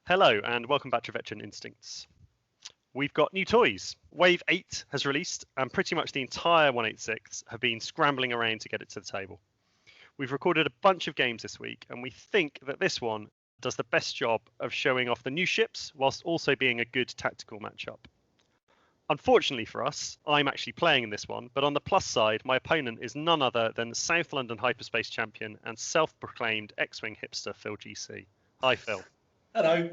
Hello and welcome back to Veteran Instincts. We've got new toys. Wave 8 has released and pretty much the entire 186 have been scrambling around to get it to the table. We've recorded a bunch of games this week and we think that this one does the best job of showing off the new ships whilst also being a good tactical matchup. Unfortunately for us, I'm actually playing in this one, but on the plus side, my opponent is none other than South London hyperspace champion and self-proclaimed X-Wing hipster Phil GC. Hi Phil. Hello.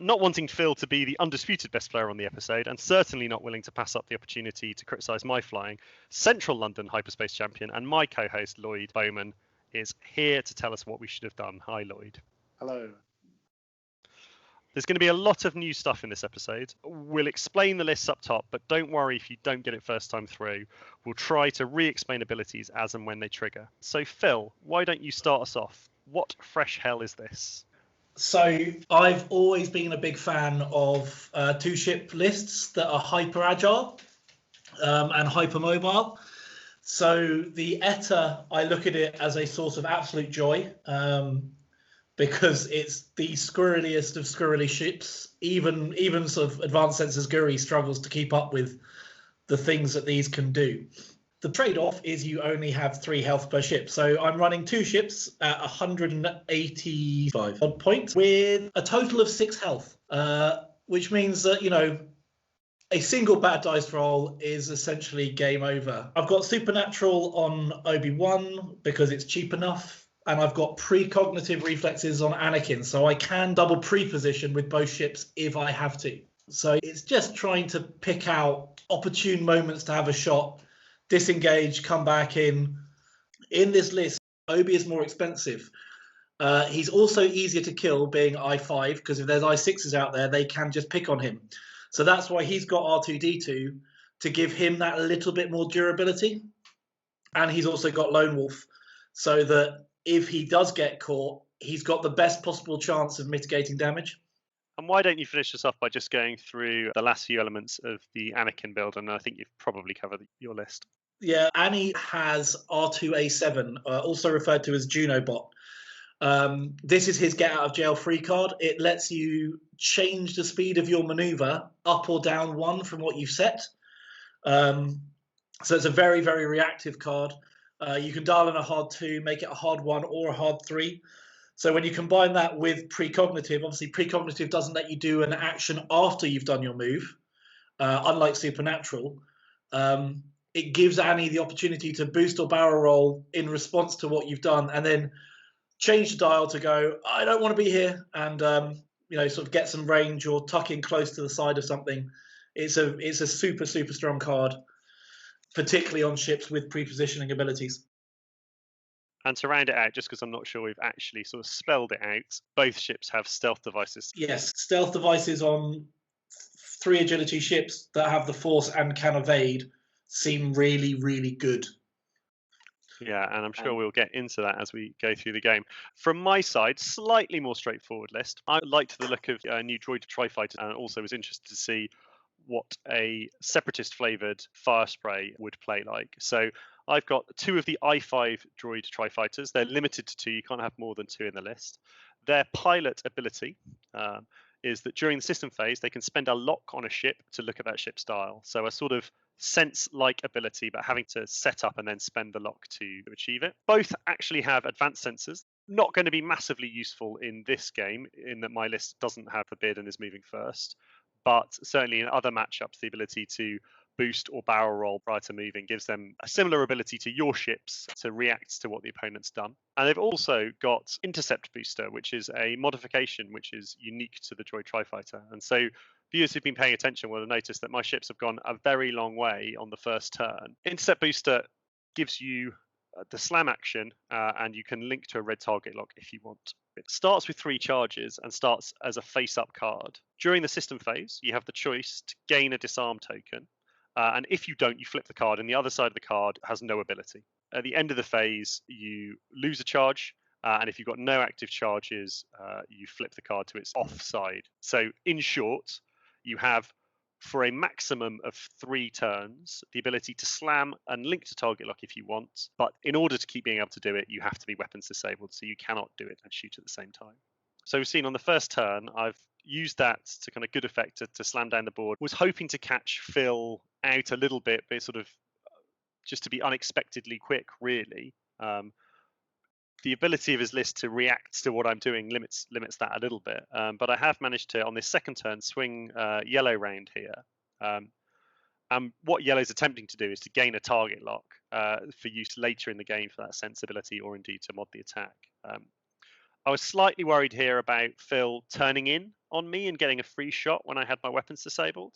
Not wanting Phil to be the undisputed best player on the episode, and certainly not willing to pass up the opportunity to criticise my flying, Central London hyperspace champion and my co-host Lloyd Bowman is here to tell us what we should have done. Hi Lloyd. Hello. There's going to be a lot of new stuff in this episode. We'll explain the lists up top, but don't worry if you don't get it first time through. We'll try to re-explain abilities as and when they trigger. So Phil, why don't you start us off? What fresh hell is this? So I've always been a big fan of two-ship lists that are hyper-agile and hyper-mobile. So the ETA, I look at it as a source of absolute joy because it's the squirreliest of squirrely ships. Even sort of advanced sensors GUI struggles to keep up with the things that these can do. The trade-off is you only have 3 health per ship. So I'm running 2 ships at 185 odd points with a total of 6 health, which means that, a single bad dice roll is essentially game over. I've got Supernatural on Obi-Wan because it's cheap enough, and I've got precognitive reflexes on Anakin, so I can double pre-position with both ships if I have to. So it's just trying to pick out opportune moments to have a shot, disengage, come back in. In this list, Obi is more expensive. He's also easier to kill being I5 because if there's I6s out there, they can just pick on him. So that's why he's got R2-D2 to give him that little bit more durability. And he's also got Lone Wolf so that if he does get caught, he's got the best possible chance of mitigating damage. And why don't you finish this off by just going through the last few elements of the Anakin build? And I think you've probably covered your list. Yeah, Annie has R2A7, also referred to as Junobot. This is his get out of jail free card. It lets you change the speed of your maneuver up or down 1 from what you've set. So it's a very, very reactive card. You can dial in a hard 2, make it a hard 1 or a hard 3. So when you combine that with precognitive, obviously precognitive doesn't let you do an action after you've done your move, unlike Supernatural. It gives Annie the opportunity to boost or barrel roll in response to what you've done, and then change the dial to go, I don't want to be here, and sort of get some range or tuck in close to the side of something. It's a super, super strong card, particularly on ships with pre-positioning abilities. And to round it out, just because I'm not sure we've actually sort of spelled it out, both ships have stealth devices. Yes, stealth devices on 3 agility ships that have the Force and can evade seem really, really good. Yeah, and I'm sure we'll get into that as we go through the game. From my side, slightly more straightforward list. I liked the look of a new droid tri-fighter and also was interested to see what a separatist flavoured fire spray would play like. So I've got 2 of the I5 droid tri-fighters. They're limited to 2. You can't have more than 2 in the list. Their pilot ability is that during the system phase, they can spend a lock on a ship to look at that ship's dial. So a sort of sense-like ability, but having to set up and then spend the lock to achieve it. Both actually have advanced sensors. Not going to be massively useful in this game, in that my list doesn't have the bid and is moving first. But certainly in other matchups, the ability to boost or barrel roll prior to moving gives them a similar ability to your ships to react to what the opponent's done. And they've also got Intercept Booster, which is a modification which is unique to the droid tri-fighter. And so viewers who've been paying attention will have noticed that my ships have gone a very long way on the first turn. Intercept Booster gives you the slam action, and you can link to a red target lock if you want. It starts with 3 charges and starts as a face-up card. During the system phase, you have the choice to gain a disarm token, and if you don't, you flip the card, and the other side of the card has no ability. At the end of the phase, you lose a charge, and if you've got no active charges, you flip the card to its off side. So in short, you have, for a maximum of 3 turns, the ability to slam and link to target lock if you want. But in order to keep being able to do it, you have to be weapons disabled, so you cannot do it and shoot at the same time. So we've seen on the first turn, I've used that to kind of good effect to slam down the board. Was hoping to catch Phil out a little bit, but sort of just to be unexpectedly quick, really. The ability of his list to react to what I'm doing limits that a little bit. But I have managed to, on this second turn, swing yellow round here. And what yellow's attempting to do is to gain a target lock for use later in the game for that sensibility, or indeed to mod the attack. I was slightly worried here about Phil turning in on me and getting a free shot when I had my weapons disabled.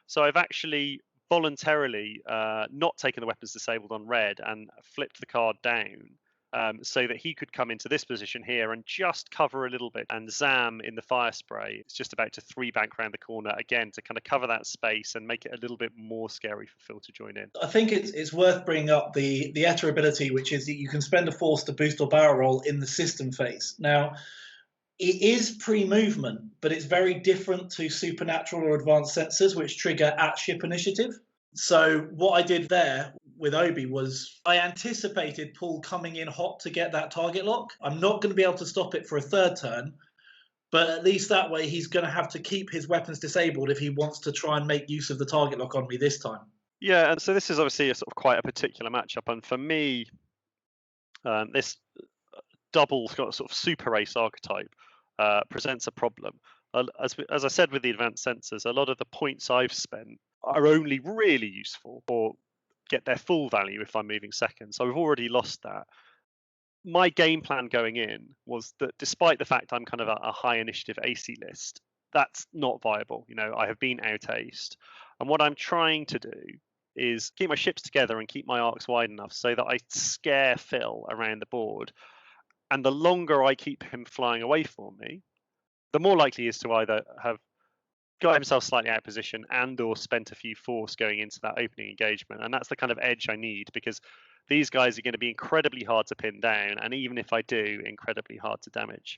So I've actually voluntarily not taken the weapons disabled on red and flipped the card down so that he could come into this position here and just cover a little bit. And Zam in the fire spray is just about to 3-bank around the corner again to kind of cover that space and make it a little bit more scary for Phil to join in. I think it's worth bringing up the ETA ability, which is that you can spend a force to boost or barrel roll in the system phase. Now, it is pre-movement, but it's very different to supernatural or advanced sensors, which trigger at ship initiative. So what I did there with Obi was I anticipated Paul coming in hot to get that target lock. I'm not going to be able to stop it for a third turn, but at least that way he's going to have to keep his weapons disabled if he wants to try and make use of the target lock on me this time. Yeah, and so this is obviously a sort of quite a particular matchup, and for me, this double sort of super race archetype presents a problem. As I said with the advanced sensors, a lot of the points I've spent are only really useful or get their full value if I'm moving second. So I've already lost that. My game plan going in was that despite the fact I'm kind of a high initiative AC list, that's not viable. I have been out-aced. And what I'm trying to do is keep my ships together and keep my arcs wide enough so that I scare Phil around the board. And the longer I keep him flying away from me, the more likely he is to either have got himself slightly out of position and or spent a few force going into that opening engagement. And that's the kind of edge I need, because these guys are going to be incredibly hard to pin down, and even if I do, incredibly hard to damage.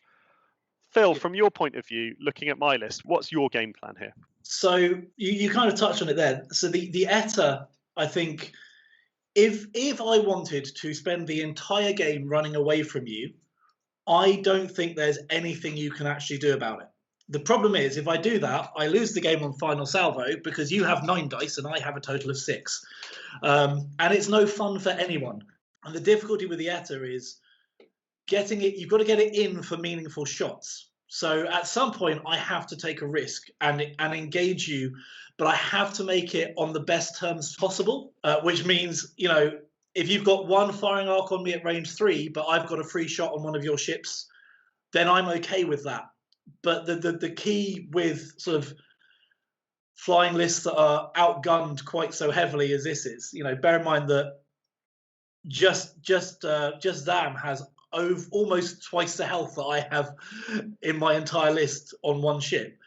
Phil, from your point of view, looking at my list, what's your game plan here? So you kind of touched on it there. So the ETA, I think, if I wanted to spend the entire game running away from you, I don't think there's anything you can actually do about it. The problem is, if I do that, I lose the game on final salvo because you have 9 dice and I have a total of 6. And it's no fun for anyone. And the difficulty with the ETA is getting it, you've got to get it in for meaningful shots. So at some point, I have to take a risk and engage you, but I have to make it on the best terms possible, which means, if you've got one firing arc on me at range 3, but I've got a free shot on one of your ships, then I'm okay with that. But the key with sort of flying lists that are outgunned quite so heavily as this is, bear in mind that just Zam has almost twice the health that I have in my entire list on one ship.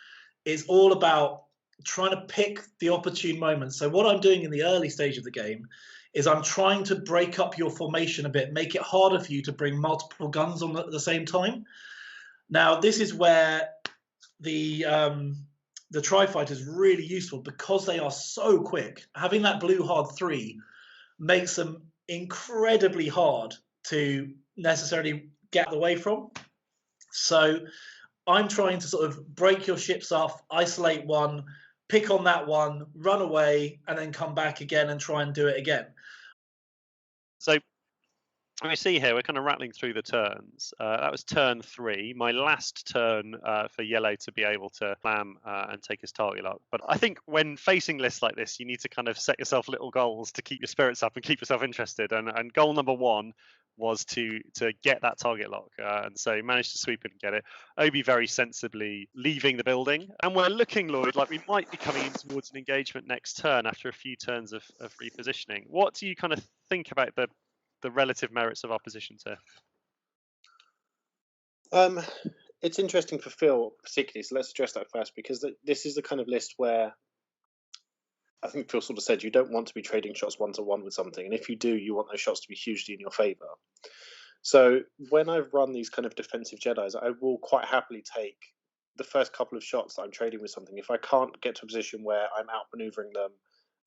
It's all about trying to pick the opportune moment. So what I'm doing in the early stage of the game is I'm trying to break up your formation a bit, make it harder for you to bring multiple guns on at the same time. Now, this is where the tri-fighter is really useful because they are so quick. Having that blue hard 3 makes them incredibly hard to necessarily get away from. So I'm trying to sort of break your ships off, isolate one, pick on that one, run away, and then come back again and try and do it again. So we see here, we're kind of rattling through the turns. That was turn 3, my last turn for yellow to be able to slam and take his target lock. But I think when facing lists like this, you need to kind of set yourself little goals to keep your spirits up and keep yourself interested. And goal number 1 was to get that target lock. And so managed to sweep it and get it. Obi very sensibly leaving the building. And we're looking, Lloyd, like we might be coming in towards an engagement next turn after a few turns of repositioning. What do you kind of think about the relative merits of our positions here? It's interesting for Phil particularly, so let's address that first, because this is the kind of list where I think Phil sort of said you don't want to be trading shots 1-to-1 with something, and if you do, you want those shots to be hugely in your favor. So when I've run these kind of defensive Jedis, I will quite happily take the first couple of shots that I'm trading with something. If I can't get to a position where I'm outmaneuvering them,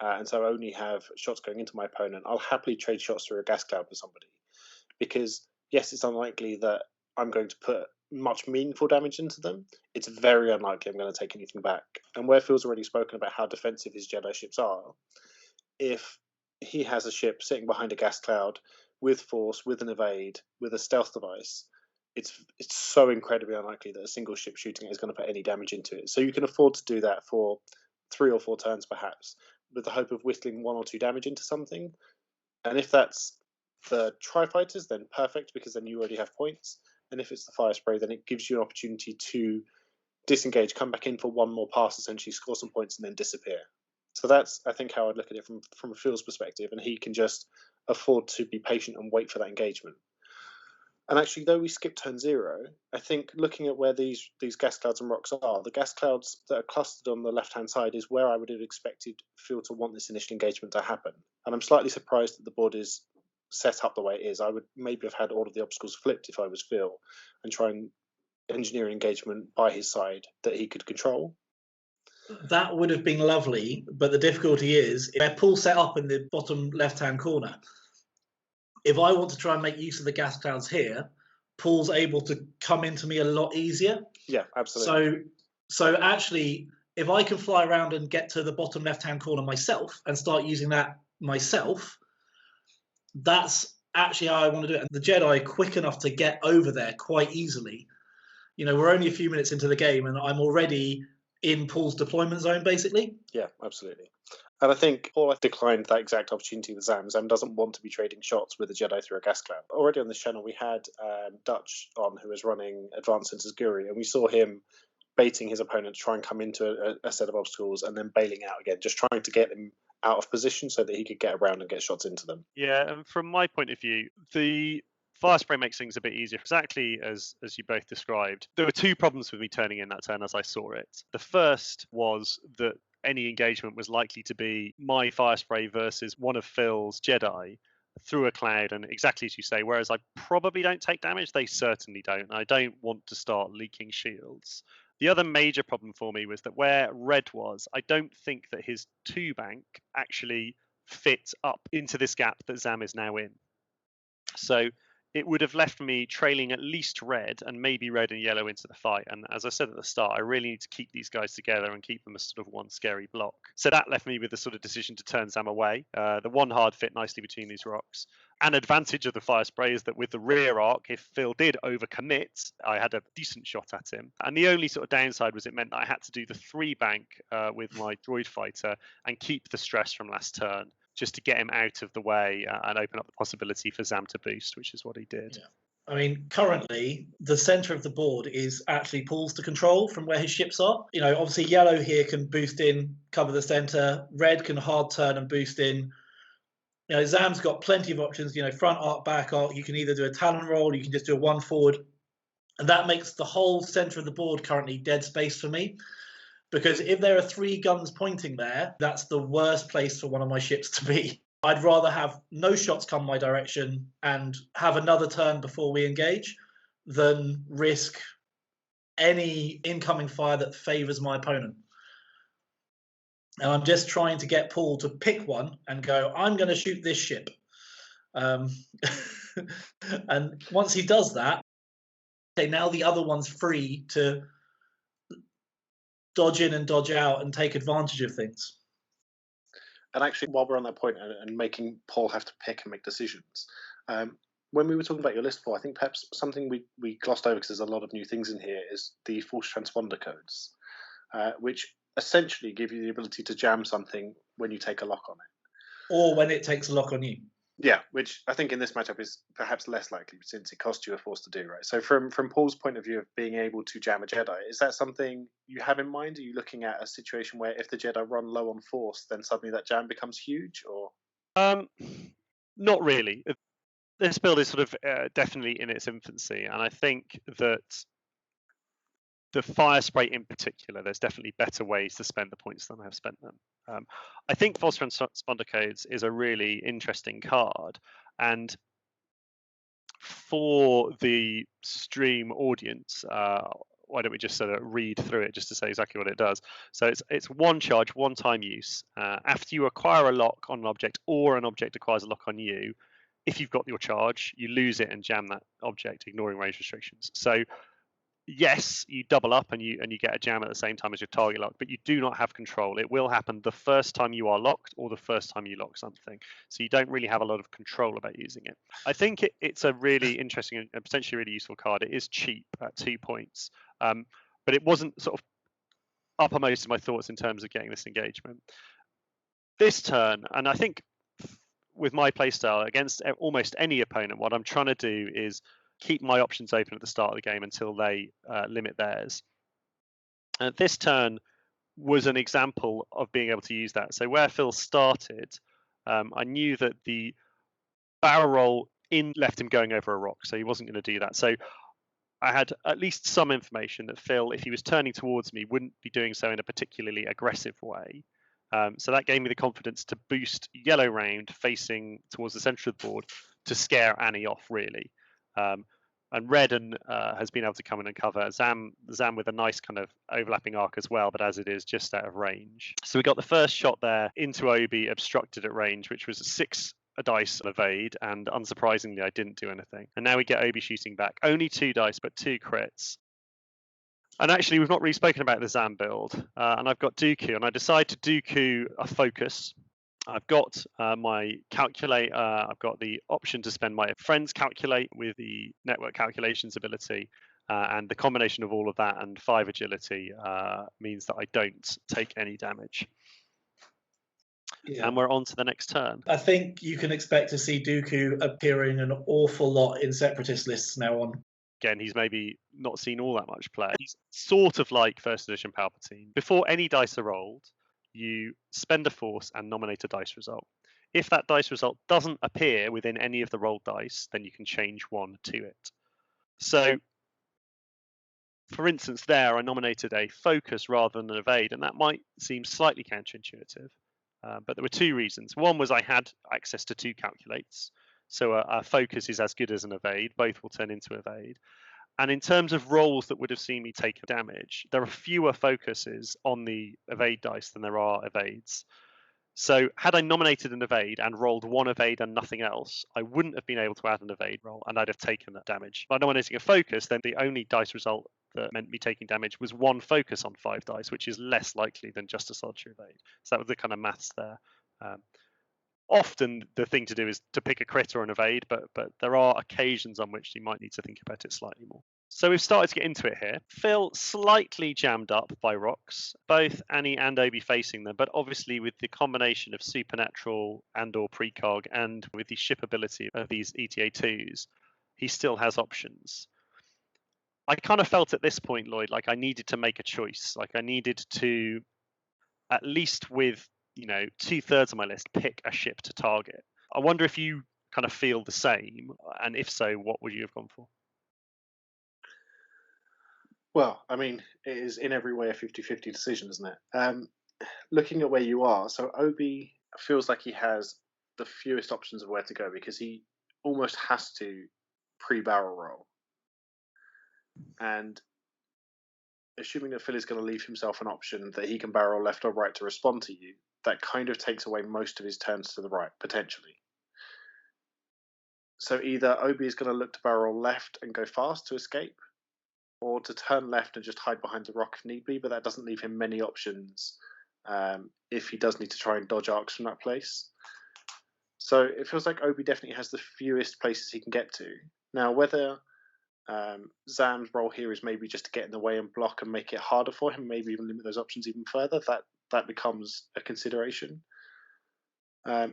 and so I only have shots going into my opponent, I'll happily trade shots through a gas cloud with somebody. Because, yes, it's unlikely that I'm going to put much meaningful damage into them, it's very unlikely I'm going to take anything back. And where Phil's already spoken about how defensive his Jedi ships are, if he has a ship sitting behind a gas cloud with force, with an evade, with a stealth device, it's so incredibly unlikely that a single ship shooting it is going to put any damage into it. So you can afford to do that for 3 or 4 turns perhaps, with the hope of whittling 1 or 2 damage into something. And if that's the Tri-Fighters, then perfect, because then you already have points. And if it's the Fire Spray, then it gives you an opportunity to disengage, come back in for 1 more pass, essentially score some points, and then disappear. So that's, I think, how I'd look at it from Phil's perspective, and he can just afford to be patient and wait for that engagement. And actually, though we skip turn 0, I think looking at where these gas clouds and rocks are, the gas clouds that are clustered on the left-hand side is where I would have expected Phil to want this initial engagement to happen. And I'm slightly surprised that the board is set up the way it is. I would maybe have had all of the obstacles flipped if I was Phil and try and engineer an engagement by his side that he could control. That would have been lovely, but the difficulty is if Paul set up in the bottom left-hand corner. If I want to try and make use of the gas clouds here, Paul's able to come into me a lot easier. Yeah, absolutely. So actually, if I can fly around and get to the bottom left-hand corner myself and start using that myself, that's actually how I want to do it. And the Jedi are quick enough to get over there quite easily. You know, we're only a few minutes into the game and I'm already in Paul's deployment zone, basically. Yeah, absolutely. And I think Paul declined that exact opportunity with Zam. Zam doesn't want to be trading shots with a Jedi through a gas cloud. Already on this channel, we had Dutch on, who was running Advanced Sensors Guri, and we saw him baiting his opponent to try and come into a set of obstacles and then bailing out again, just trying to get him out of position so that he could get around and get shots into them. Yeah, and from my point of view, the Fire Spray makes things a bit easier, exactly as you both described. There were 2 problems with me turning in that turn as I saw it. The first was that any engagement was likely to be my Fire Spray versus one of Phil's Jedi through a cloud, and exactly as you say, whereas I probably don't take damage, they certainly don't, and I don't want to start leaking shields. The other major problem for me was that where Red was, I don't think that his 2 bank actually fit up into this gap that Zam is now in. So it would have left me trailing at least Red and maybe Red and Yellow into the fight. And as I said at the start, I really need to keep these guys together and keep them as sort of one scary block. So that left me with the sort of decision to turn Zam away. The one hard fit nicely between these rocks. An advantage of the Fire Spray is that with the rear arc, if Phil did overcommit, I had a decent shot at him. And the only sort of downside was it meant that I had to do the 3 bank with my droid fighter and keep the stress from last turn, just to get him out of the way and open up the possibility for Zam to boost, which is what he did. Yeah. I mean, currently, the centre of the board is actually Paul's to control from where his ships are. You know, obviously, Yellow here can boost in, cover the centre. Red can hard turn and boost in. You know, Zam's got plenty of options, you know, front arc, back arc. You can either do a Talon roll, you can just do a 1 forward. And that makes the whole centre of the board currently dead space for me. Because if there are 3 guns pointing there, that's the worst place for one of my ships to be. I'd rather have no shots come my direction and have another turn before we engage than risk any incoming fire that favours my opponent. And I'm just trying to get Paul to pick one and go, I'm going to shoot this ship. And once he does that, okay, now the other one's free to dodge in and dodge out and take advantage of things. And actually, while we're on that point and making Paul have to pick and make decisions, when we were talking about your list, Paul, I think perhaps something we glossed over, because there's a lot of new things in here, is the force transponder codes, which essentially give you the ability to jam something when you take a lock on it. Or when it takes a lock on you. Yeah, which I think in this matchup is perhaps less likely since it costs you a force to do, right? So from Paul's point of view of being able to jam a Jedi, is that something you have in mind? Are you looking at a situation where if the Jedi run low on force, then suddenly that jam becomes huge, or? Not really. This build is sort of definitely in its infancy, and I think that the Fire Spray in particular, there's definitely better ways to spend the points than I have spent them. I think Force Transponder Codes is a really interesting card, and for the stream audience, why don't we just sort of read through it just to say exactly what it does. So it's 1 charge, 1-time use. After you acquire a lock on an object or an object acquires a lock on you, if you've got your charge, you lose it and jam that object, ignoring range restrictions. So yes, you double up and you get a jam at the same time as your target lock, but you do not have control. It will happen the first time you are locked or the first time you lock something. So you don't really have a lot of control about using it. I think it's a really interesting and potentially really useful card. It is cheap at 2 points, but it wasn't sort of uppermost in my thoughts in terms of getting this engagement. This turn, and I think with my playstyle against almost any opponent, what I'm trying to do is keep my options open at the start of the game until they limit theirs. And this turn was an example of being able to use that. So where Phil started, I knew that the barrel roll in left him going over a rock, so he wasn't going to do that. So I had at least some information that Phil, if he was turning towards me, wouldn't be doing so in a particularly aggressive way. So that gave me the confidence to boost yellow round facing towards the centre of the board to scare Annie off, really. And red has been able to come in and cover Zam with a nice kind of overlapping arc as well, but as it is just out of range. So we got the first shot there into Obi, obstructed at range, which was 6 dice evade, and unsurprisingly I didn't do anything. And now we get Obi shooting back. Only 2 dice, but 2 crits. And actually, we've not really spoken about the Zam build. And I've got Dooku, and I decide to Dooku a focus. I've got my calculate. I've got the option to spend my friends calculate with the network calculations ability. And the combination of all of that and 5 agility means that I don't take any damage. Yeah. And we're on to the next turn. I think you can expect to see Dooku appearing an awful lot in Separatist lists now on. Again, he's maybe not seen all that much play. He's sort of like first edition Palpatine. Before any dice are rolled, you spend a force and nominate a dice result. If that dice result doesn't appear within any of the rolled dice, then you can change 1 to it. So, for instance, there I nominated a focus rather than an evade, and that might seem slightly counterintuitive. But there were 2 reasons. One was I had access to 2 calculates. So a focus is as good as an evade. Both will turn into evade. And in terms of rolls that would have seen me take damage, there are fewer focuses on the evade dice than there are evades. So had I nominated an evade and rolled 1 evade and nothing else, I wouldn't have been able to add an evade roll and I'd have taken that damage. By nominating a focus, then the only dice result that meant me taking damage was 1 focus on 5 dice, which is less likely than just a solitary evade. So that was the kind of maths there. Often the thing to do is to pick a crit or an evade, but there are occasions on which you might need to think about it slightly more. So we've started to get into it here. Phil slightly jammed up by rocks, both Annie and Obi facing them, but obviously with the combination of supernatural and or precog and with the shipability of these ETA2s, he still has options. I kind of felt at this point, Lloyd, like I needed to make a choice. Like I needed to, at least with 2/3 of my list, pick a ship to target. I wonder if you kind of feel the same, and if so, what would you have gone for? Well, I mean, it is in every way a 50-50 decision, isn't it? Looking at where you are, so Obi feels like he has the fewest options of where to go because he almost has to pre-barrel roll. And assuming that Phil is going to leave himself an option that he can barrel left or right to respond to you, that kind of takes away most of his turns to the right, potentially. So either Obi is going to look to barrel left and go fast to escape, or to turn left and just hide behind the rock if need be, but that doesn't leave him many options if he does need to try and dodge arcs from that place. So it feels like Obi definitely has the fewest places he can get to. Now, whether Zam's role here is maybe just to get in the way and block and make it harder for him, maybe even limit those options even further, that becomes a consideration.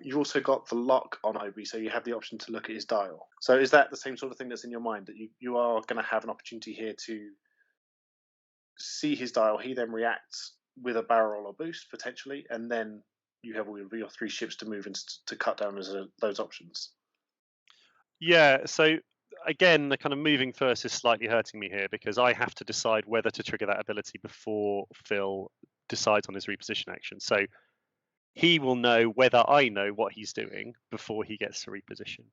You've also got the lock on Obi, so you have the option to look at his dial. So is that the same sort of thing that's in your mind, that you are going to have an opportunity here to see his dial, he then reacts with a barrel or boost, potentially, and then you have all of your 3 ships to move and to cut down those options? Yeah, so again, the kind of moving first is slightly hurting me here because I have to decide whether to trigger that ability before Phil decides on his reposition action. So he will know whether I know what he's doing before he gets to reposition.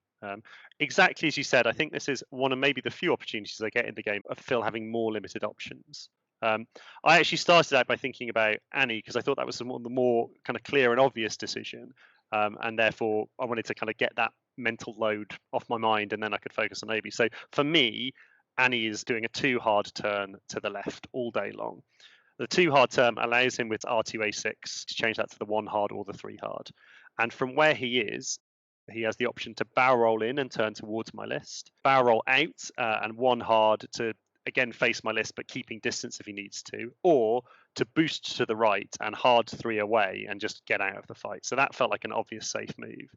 Exactly as you said, I think this is one of maybe the few opportunities I get in the game of Phil having more limited options. I actually started out by thinking about Annie because I thought that was the more kind of clear and obvious decision. And therefore, I wanted to kind of get that mental load off my mind and then I could focus on Obi. So for me, Annie is doing a 2 hard turn to the left all day long. The 2 hard turn allows him with R2A6 to change that to the 1 hard or the 3 hard. And from where he is, he has the option to barrel roll in and turn towards my list, barrel roll out and 1 hard to again face my list but keeping distance if he needs to, or to boost to the right and hard 3 away and just get out of the fight. So that felt like an obvious safe move.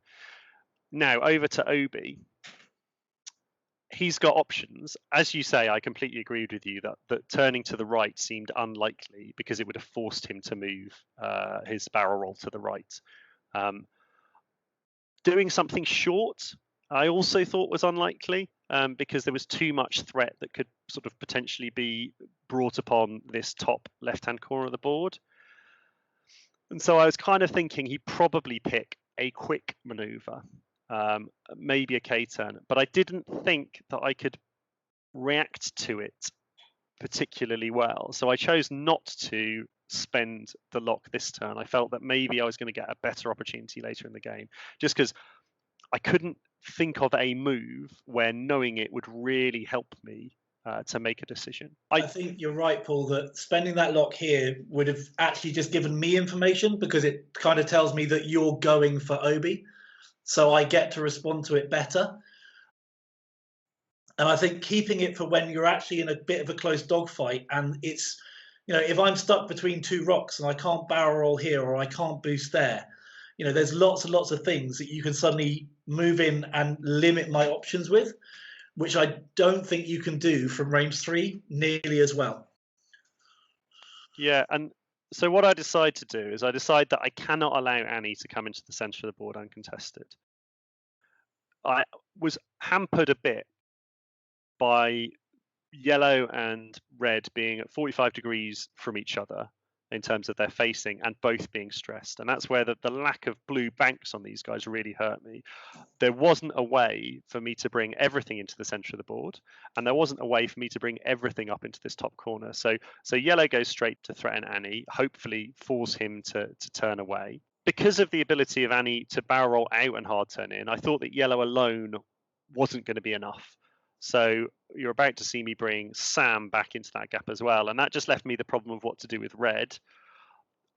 Now over to Obi. He's got options. As you say, I completely agreed with you that turning to the right seemed unlikely because it would have forced him to move his barrel roll to the right. Doing something short, I also thought was unlikely because there was too much threat that could sort of potentially be brought upon this top left-hand corner of the board. And so I was kind of thinking he'd probably pick a quick maneuver. Maybe a K-turn, but I didn't think that I could react to it particularly well. So I chose not to spend the lock this turn. I felt that maybe I was going to get a better opportunity later in the game, just because I couldn't think of a move where knowing it would really help me to make a decision. I think you're right, Paul, that spending that lock here would have actually just given me information because it kind of tells me that you're going for Obi. So I get to respond to it better. And I think keeping it for when you're actually in a bit of a close dogfight and it's, if I'm stuck between 2 rocks and I can't barrel roll here or I can't boost there, there's lots and lots of things that you can suddenly move in and limit my options with, which I don't think you can do from range 3 nearly as well. Yeah, and so what I decide to do is I decide that I cannot allow Annie to come into the centre of the board uncontested. I was hampered a bit by yellow and red being at 45 degrees from each other in terms of their facing and both being stressed. And that's where the lack of blue banks on these guys really hurt me. There wasn't a way for me to bring everything into the center of the board, and there wasn't a way for me to bring everything up into this top corner. So yellow goes straight to threaten Annie, hopefully force him to turn away. Because of the ability of Annie to barrel roll out and hard turn in, I thought that yellow alone wasn't going to be enough. So you're about to see me bring Sam back into that gap as well. And that just left me the problem of what to do with red.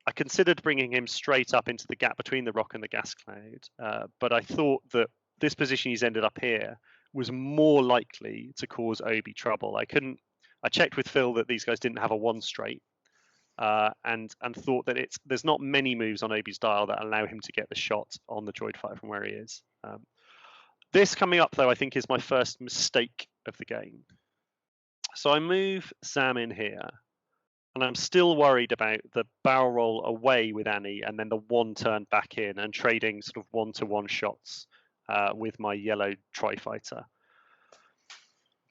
I considered bringing him straight up into the gap between the rock and the gas cloud. But I thought that this position he's ended up here was more likely to cause Obi trouble. I checked with Phil that these guys didn't have a 1 straight. And thought that there's not many moves on Obi's dial that allow him to get the shot on the droid fighter from where he is. This coming up, though, I think is my first mistake of the game. So I move Zam in here, and I'm still worried about the barrel roll away with Annie and then the 1 turn back in and trading sort of 1-to-1 shots with my yellow tri-fighter.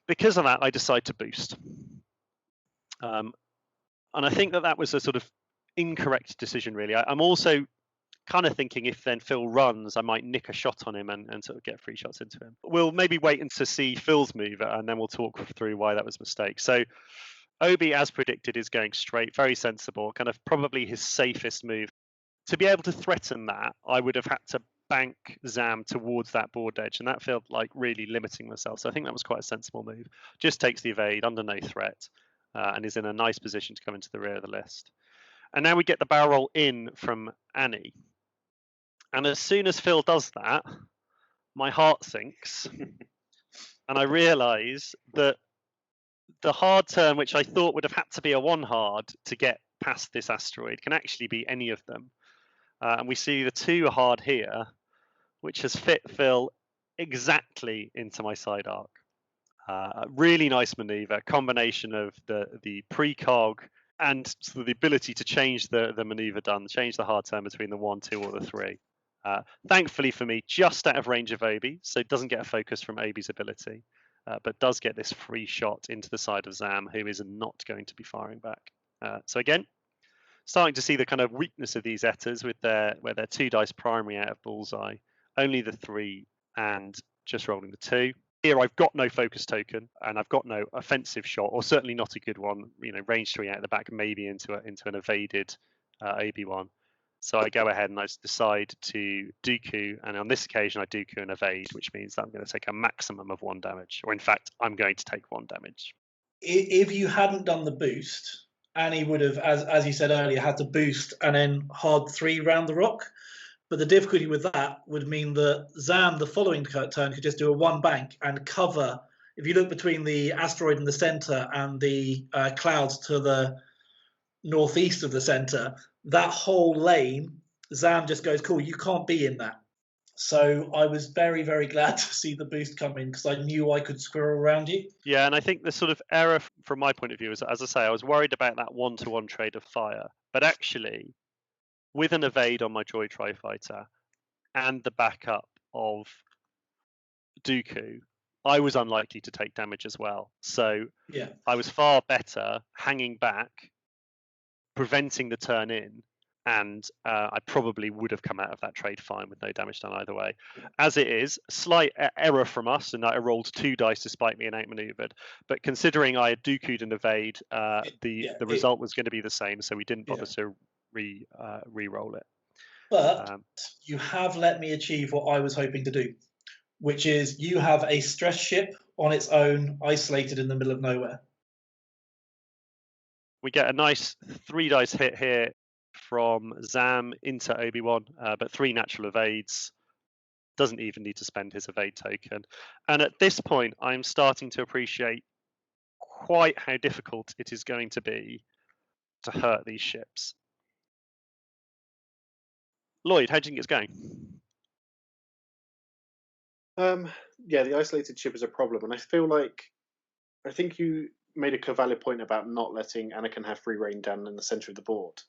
Because of that, I decide to boost. And I think that was a sort of incorrect decision, really. I'm also kind of thinking if then Phil runs, I might nick a shot on him and sort of get 3 shots into him. We'll maybe wait to see Phil's move and then we'll talk through why that was a mistake. So Obi, as predicted, is going straight, very sensible, kind of probably his safest move. To be able to threaten that, I would have had to bank Zam towards that board edge, and that felt like really limiting myself. So I think that was quite a sensible move. Just takes the evade under no threat and is in a nice position to come into the rear of the list. And now we get the barrel roll in from Annie. And as soon as Phil does that, my heart sinks. And I realise that the hard turn, which I thought would have had to be a 1 hard to get past this asteroid, can actually be any of them. And we see the 2 hard here, which has fit Phil exactly into my side arc. A really nice maneuver, combination of the precog and sort of the ability to change the maneuver done, change the hard turn between the 1, 2, or the 3. Thankfully for me, just out of range of Obi, so it doesn't get a focus from Obi's ability, but does get this free shot into the side of Zam, who is not going to be firing back. So again, starting to see the kind of weakness of these ETAs with where they're 2 dice primary out of bullseye, only the 3 and just rolling the 2. Here I've got no focus token and I've got no offensive shot, or certainly not a good one. Range 3 out of the back, maybe into an evaded Obi-Wan. So I go ahead and I decide to Dooku, and on this occasion I Dooku and evade, which means that I'm going to take a maximum of 1 damage, or in fact, I'm going to take 1 damage. If you hadn't done the boost, Annie would have, as you said earlier, had to boost and then hard 3 round the rock. But the difficulty with that would mean that Zam, the following turn, could just do a 1 bank and cover. If you look between the asteroid in the center and the clouds to the northeast of the center, that whole lane, Zam just goes, cool, you can't be in that. So I was very, very glad to see the boost come in because I knew I could squirrel around you. Yeah, and I think the sort of error from my point of view is, as I say, I was worried about that 1-to-1 trade of fire. But actually, with an evade on my droid tri-fighter and the backup of Dooku, I was unlikely to take damage as well. So yeah, I was far better hanging back, preventing the turn in, and I probably would have come out of that trade fine with no damage done either way. As it is, slight error from us, and I rolled 2 dice despite being outmaneuvered. But considering I had Dooku'd and evade, the result was going to be the same, so we didn't bother to re-roll it. But you have let me achieve what I was hoping to do, which is you have a stress ship on its own, isolated in the middle of nowhere. We get a nice 3 dice hit here from Zam into Obi-Wan, but 3 natural evades. Doesn't even need to spend his evade token. And at this point, I'm starting to appreciate quite how difficult it is going to be to hurt these ships. Lloyd, how do you think it's going? Yeah, the isolated ship is a problem, and I think you made a valid point about not letting Anakin have free reign down in the center of the board.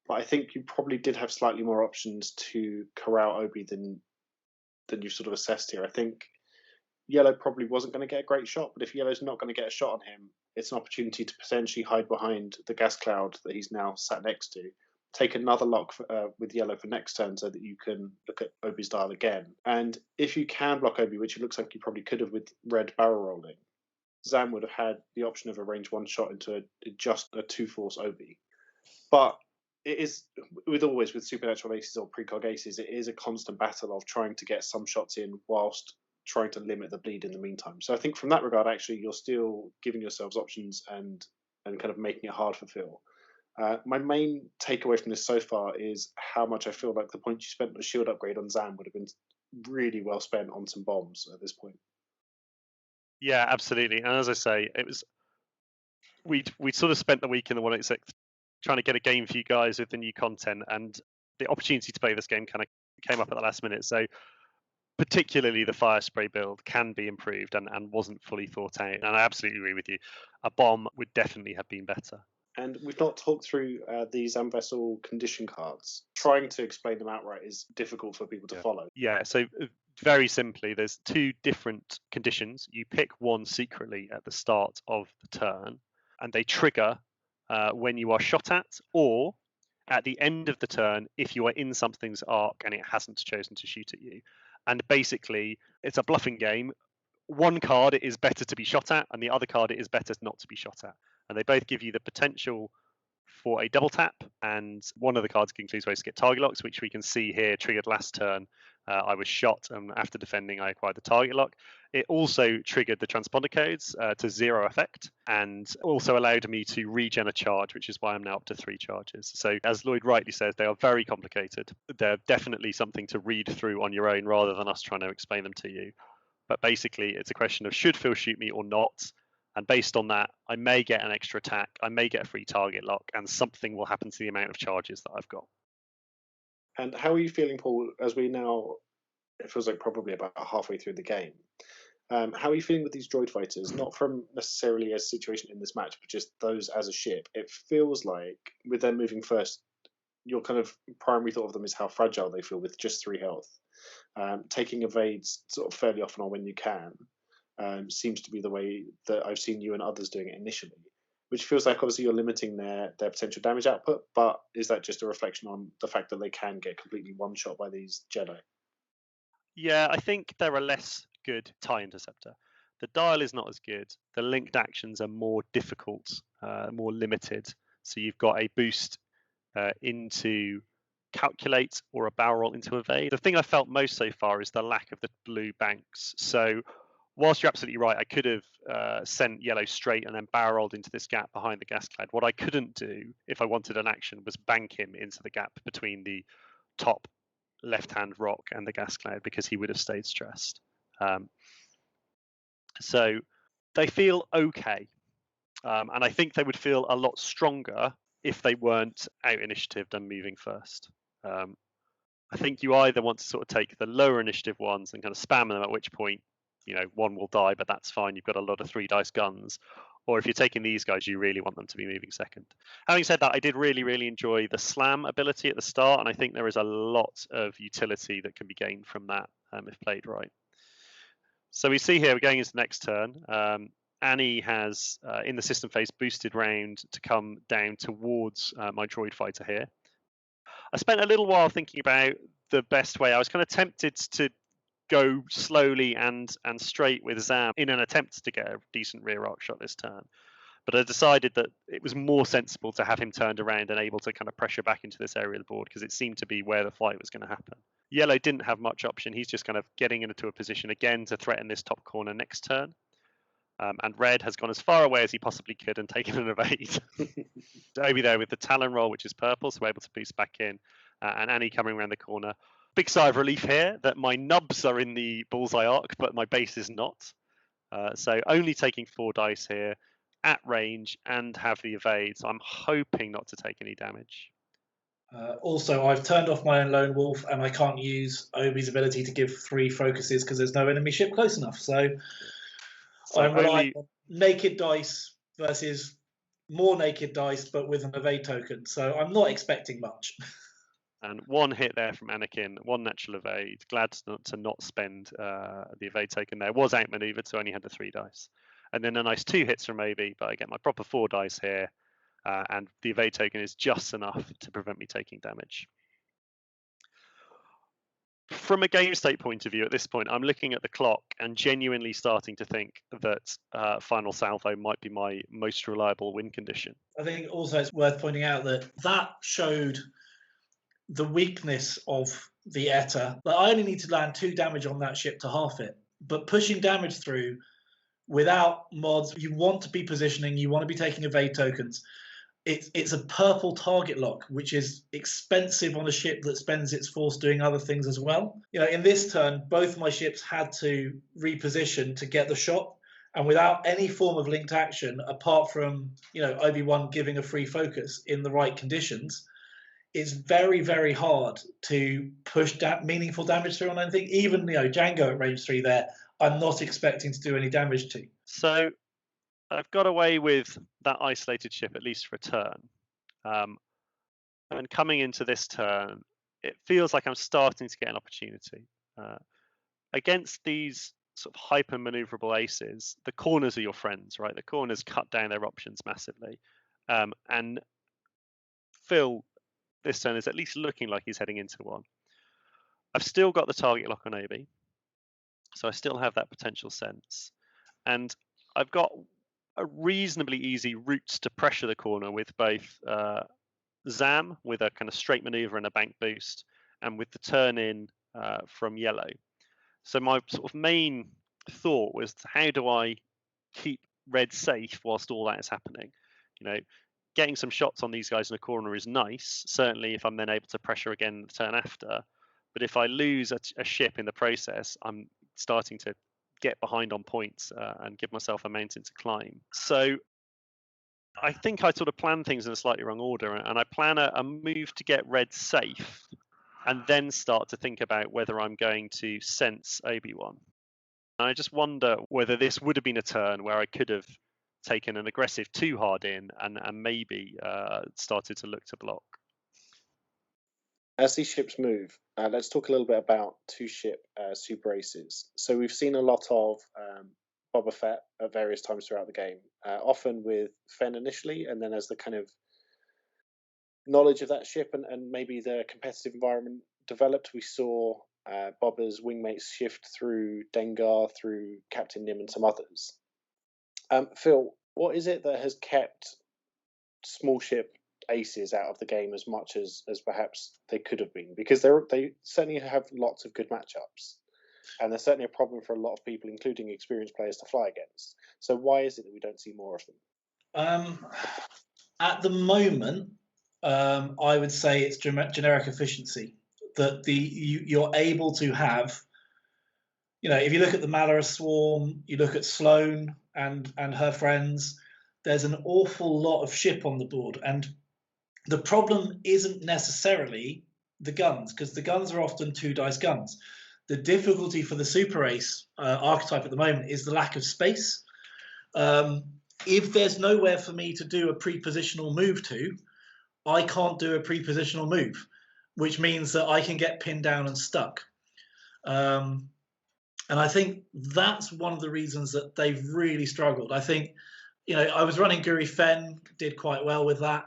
But I think you probably did have slightly more options to corral Obi than you sort of assessed here. I think Yellow probably wasn't going to get a great shot, but if Yellow's not going to get a shot on him, it's an opportunity to potentially hide behind the gas cloud that he's now sat next to. Take another lock with Yellow for next turn so that you can look at Obi's dial again. And if you can block Obi, which it looks like you probably could have with red barrel rolling, Zam would have had the option of a range 1 shot into just a 2-force Obi. But it is, with supernatural aces or precog aces, it is a constant battle of trying to get some shots in whilst trying to limit the bleed in the meantime. So I think from that regard, actually, you're still giving yourselves options and kind of making it hard for Phil. My main takeaway from this so far is how much I feel like the point you spent on a shield upgrade on Zam would have been really well spent on some bombs at this point. Yeah, absolutely. And as I say, it was we'd sort of spent the week in the 186 trying to get a game for you guys with the new content, and the opportunity to play this game kind of came up at the last minute. So particularly the fire spray build can be improved and wasn't fully thought out. And I absolutely agree with you. A bomb would definitely have been better. And we've not talked through the Zam Wessel condition cards. Trying to explain them outright is difficult for people to follow. Yeah, so very simply, there's 2 different conditions. You pick one secretly at the start of the turn, and they trigger when you are shot at, or at the end of the turn if you are in something's arc and it hasn't chosen to shoot at you. And basically, it's a bluffing game. One card it is better to be shot at, and the other card it is better not to be shot at. And they both give you the potential for a double tap, and one of the cards includes ways to get target locks, which we can see here triggered last turn. I was shot, and after defending, I acquired the target lock. It also triggered the transponder codes to 0 effect, and also allowed me to regen a charge, which is why I'm now up to 3 charges. So, as Lloyd rightly says, they are very complicated. They're definitely something to read through on your own rather than us trying to explain them to you. But basically, it's a question of should Phil shoot me or not? And based on that, I may get an extra attack, I may get a free target lock, and something will happen to the amount of charges that I've got. And how are you feeling, Paul, as we now, it feels like probably about halfway through the game, how are you feeling with these droid fighters? Not from necessarily a situation in this match, but just those as a ship. It feels like with them moving first, your kind of primary thought of them is how fragile they feel with just 3 health. Taking evades sort of fairly often or when you can seems to be the way that I've seen you and others doing it initially, which feels like obviously you're limiting their potential damage output, but is that just a reflection on the fact that they can get completely one-shot by these Jedi? Yeah, I think they're a less good TIE interceptor. The dial is not as good. The linked actions are more difficult, more limited. So you've got a boost into calculate or a barrel roll into evade. The thing I felt most so far is the lack of the blue banks. So whilst you're absolutely right, I could have sent yellow straight and then barrel rolled into this gap behind the gas clad. What I couldn't do if I wanted an action was bank him into the gap between the top left-hand rock and the gas cloud, because he would have stayed stressed. So they feel okay, and I think they would feel a lot stronger if they weren't out initiative and moving first. I think you either want to sort of take the lower initiative ones and kind of spam them, at which point, you know, one will die, but that's fine. You've got a lot of 3 dice guns. Or if you're taking these guys, you really want them to be moving second. Having said that, I did really enjoy the slam ability at the start, and I think there is a lot of utility that can be gained from that if played right. So we see here, we're going into the next turn. Annie has, in the system phase, boosted round to come down towards my droid fighter here. I spent a little while thinking about the best way. I was kind of tempted to go slowly and straight with Zam in an attempt to get a decent rear arc shot this turn. But I decided that it was more sensible to have him turned around and able to kind of pressure back into this area of the board, because it seemed to be where the fight was going to happen. Yellow didn't have much option. He's just kind of getting into a position again to threaten this top corner next turn. And red has gone as far away as he possibly could and taken an evade. Obi there with the Talon roll, which is purple, so we're able to boost back in. And Annie coming around the corner. Big sigh of relief here that my nubs are in the bullseye arc, but my base is not. So only taking 4 dice here at range and have the evade. So I'm hoping not to take any damage. Also, I've turned off my own lone wolf, and I can't use Obi's ability to give 3 focuses because there's no enemy ship close enough. So I'm relying on naked dice versus more naked dice, but with an evade token. So I'm not expecting much. And 1 hit there from Anakin, 1 natural evade. Glad to not spend the evade token there. Was outmaneuvered, so only had the 3 dice. And then a nice 2 hits from Obi, but I get my proper 4 dice here. And the evade token is just enough to prevent me taking damage. From a game state point of view, at this point, I'm looking at the clock and genuinely starting to think that final salvo might be my most reliable win condition. I think also it's worth pointing out that showed the weakness of the ETA. Like, I only need to land 2 damage on that ship to half it, but pushing damage through without mods, you want to be positioning, you want to be taking evade tokens. It's a purple target lock, which is expensive on a ship that spends its force doing other things as well. You know, in this turn, both my ships had to reposition to get the shot, and without any form of linked action, apart from, you know, Obi-Wan giving a free focus in the right conditions, it's very hard to push meaningful damage through on anything. Even, you know, Django at range 3 there, I'm not expecting to do any damage to. So I've got away with that isolated ship at least for a turn. And coming into this turn, it feels like I'm starting to get an opportunity. Against these sort of hyper maneuverable aces, the corners are your friends, right? The corners cut down their options massively. And Phil, this turn, is at least looking like he's heading into one. I've still got the target lock on Obi, so I still have that potential sense. And I've got a reasonably easy route to pressure the corner with both Zam with a kind of straight maneuver and a bank boost, and with the turn in from yellow. So my sort of main thought was, how do I keep red safe whilst all that is happening? You know, getting some shots on these guys in the corner is nice, certainly if I'm then able to pressure again the turn after. But if I lose a ship in the process, I'm starting to get behind on points and give myself a mountain to climb. So I think I sort of plan things in a slightly wrong order, and I plan a move to get red safe and then start to think about whether I'm going to sense Obi-Wan. And I just wonder whether this would have been a turn where I could have taken an aggressive 2 hard in and maybe started to look to block. As these ships move, let's talk a little bit about 2-ship super aces. So we've seen a lot of Boba Fett at various times throughout the game, often with Fen initially, and then as the kind of knowledge of that ship and maybe the competitive environment developed, we saw Boba's wingmates shift through Dengar, through Captain Nim and some others. Phil, what is it that has kept small ship aces out of the game as much as perhaps they could have been, because they certainly have lots of good matchups, and they're certainly a problem for a lot of people, including experienced players, to fly against. So why is it that we don't see more of them? At the moment, I would say it's generic efficiency, that you're able to have, if you look at the Malorus Swarm, you look at Sloane and her friends, there's an awful lot of ship on the board. And the problem isn't necessarily the guns, because the guns are often 2-dice guns. The difficulty for the Super Ace archetype at the moment is the lack of space. If there's nowhere for me to do a prepositional move to, I can't do a prepositional move, which means that I can get pinned down and stuck. And I think that's one of the reasons that they've really struggled. I think, I was running Guri Fen, did quite well with that.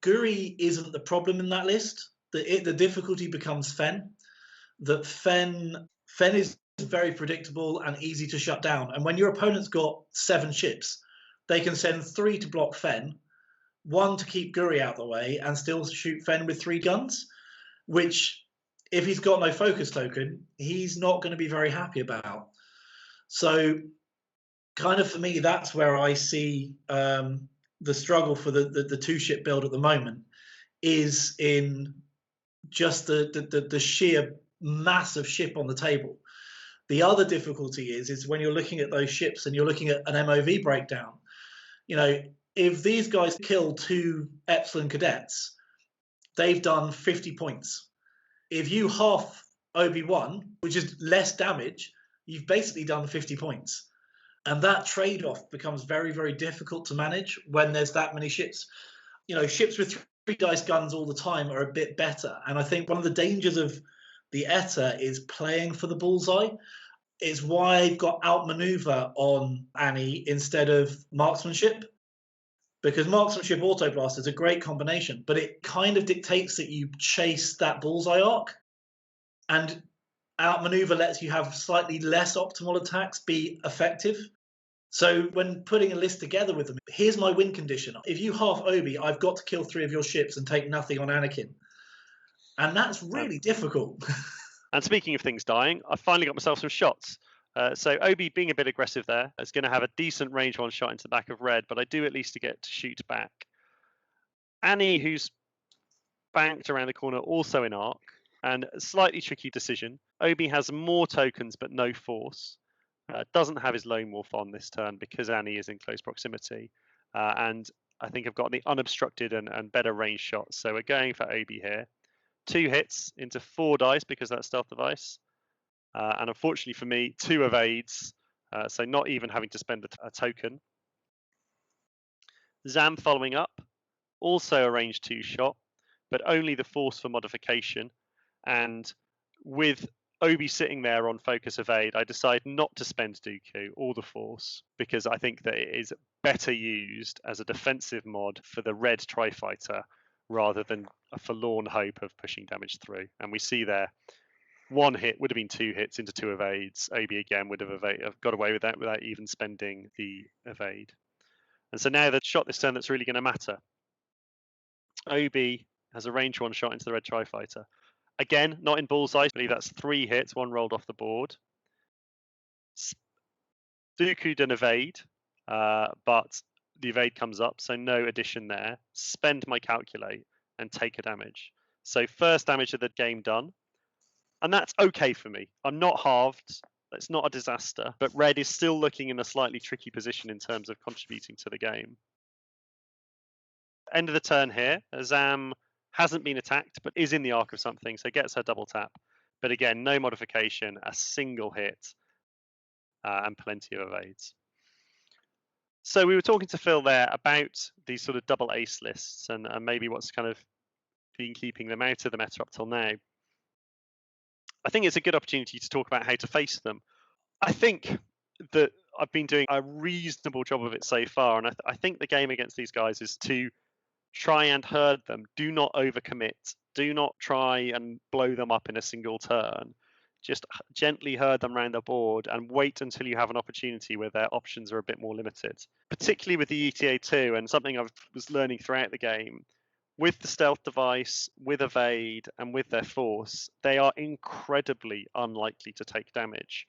Guri isn't the problem in that list. The difficulty becomes Fen. That Fen is very predictable and easy to shut down. And when your opponent's got 7 ships, they can send 3 to block Fen, 1 to keep Guri out of the way, and still shoot Fen with 3 guns, which, if he's got no focus token, he's not going to be very happy about. So kind of for me, that's where I see the struggle for the 2-ship build at the moment, is in just the sheer massive ship on the table. The other difficulty is when you're looking at those ships and you're looking at an MOV breakdown. If these guys kill 2 Epsilon cadets, they've done 50 points. If you half Obi-Wan, which is less damage, you've basically done 50 points. And that trade-off becomes very, very difficult to manage when there's that many ships. Ships with 3-dice guns all the time are a bit better. And I think one of the dangers of the ETA is playing for the bullseye. It's why I've got outmaneuver on Annie instead of marksmanship. Because marksmanship autoblast is a great combination, but it kind of dictates that you chase that bullseye arc. And outmaneuver lets you have slightly less optimal attacks be effective. So when putting a list together with them, here's my win condition. If you half Obi, I've got to kill 3 of your ships and take nothing on Anakin. And that's really difficult. And speaking of things dying, I finally got myself some shots. So Obi, being a bit aggressive there, is going to have a decent range 1 shot into the back of red, but I do at least to get to shoot back. Annie, who's banked around the corner, also in arc, and a slightly tricky decision. Obi has more tokens but no force. Doesn't have his lone wolf on this turn because Annie is in close proximity. And I think I've got the unobstructed and better range shots. So we're going for Obi here. 2 hits into 4 dice because that's stealth device. And unfortunately for me, 2 evades. So not even having to spend a token. Zam following up. Also a range 2 shot, but only the force for modification. And with Obi sitting there on focus evade, I decide not to spend Dooku or the force because I think that it is better used as a defensive mod for the red Tri-Fighter rather than a forlorn hope of pushing damage through. And we see there, 1 hit would have been 2 hits into 2 evades. Obi again would have got away with that without even spending the evade. And so now the shot this turn that's really going to matter. Obi has a range 1 shot into the red Tri-Fighter. Again, not in bullseye. I believe that's 3 hits, 1 rolled off the board. Dooku'd an evade, but the evade comes up, so no addition there. Spend my calculate and take a damage. So first damage of the game done. And that's okay for me. I'm not halved. It's not a disaster. But red is still looking in a slightly tricky position in terms of contributing to the game. End of the turn here. Zam hasn't been attacked, but is in the arc of something, so gets her double tap. But again, no modification, a single hit, and plenty of evades. So we were talking to Phil there about these sort of double ace lists and maybe what's kind of been keeping them out of the meta up till now. I think it's a good opportunity to talk about how to face them. I think that I've been doing a reasonable job of it so far, and I think the game against these guys is to try and herd them. Do not overcommit. Do not try and blow them up in a single turn. just gently herd them around the board and wait until you have an opportunity where their options are a bit more limited. Particularly with the ETA 2, and something I was learning throughout the game, with the stealth device, with evade, and with their force, they are incredibly unlikely to take damage.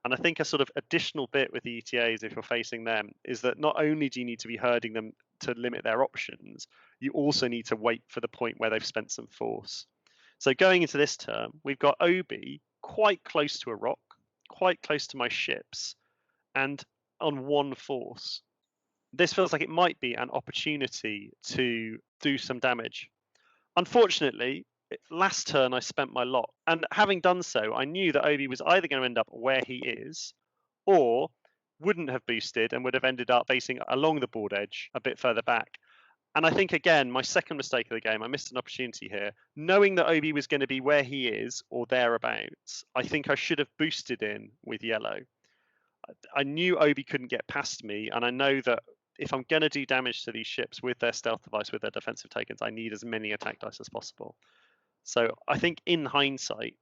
And I think a sort of additional bit with the ETAs, if you're facing them, is that not only do you need to be herding them to limit their options, you also need to wait for the point where they've spent some force. So going into this turn, we've got Obi quite close to a rock, quite close to my ships, and on one force. This feels like it might be an opportunity to do some damage. Unfortunately, last turn I spent my lot, and having done so, I knew that Obi was either going to end up where he is, or wouldn't have boosted and would have ended up facing along the board edge a bit further back. And I think, again, my second mistake of the game, I missed an opportunity here. Knowing that Obi was going to be where he is or thereabouts, I think I should have boosted in with yellow. I knew Obi couldn't get past me, and I know that if I'm going to do damage to these ships with their stealth device, with their defensive tokens, I need as many attack dice as possible. So I think in hindsight,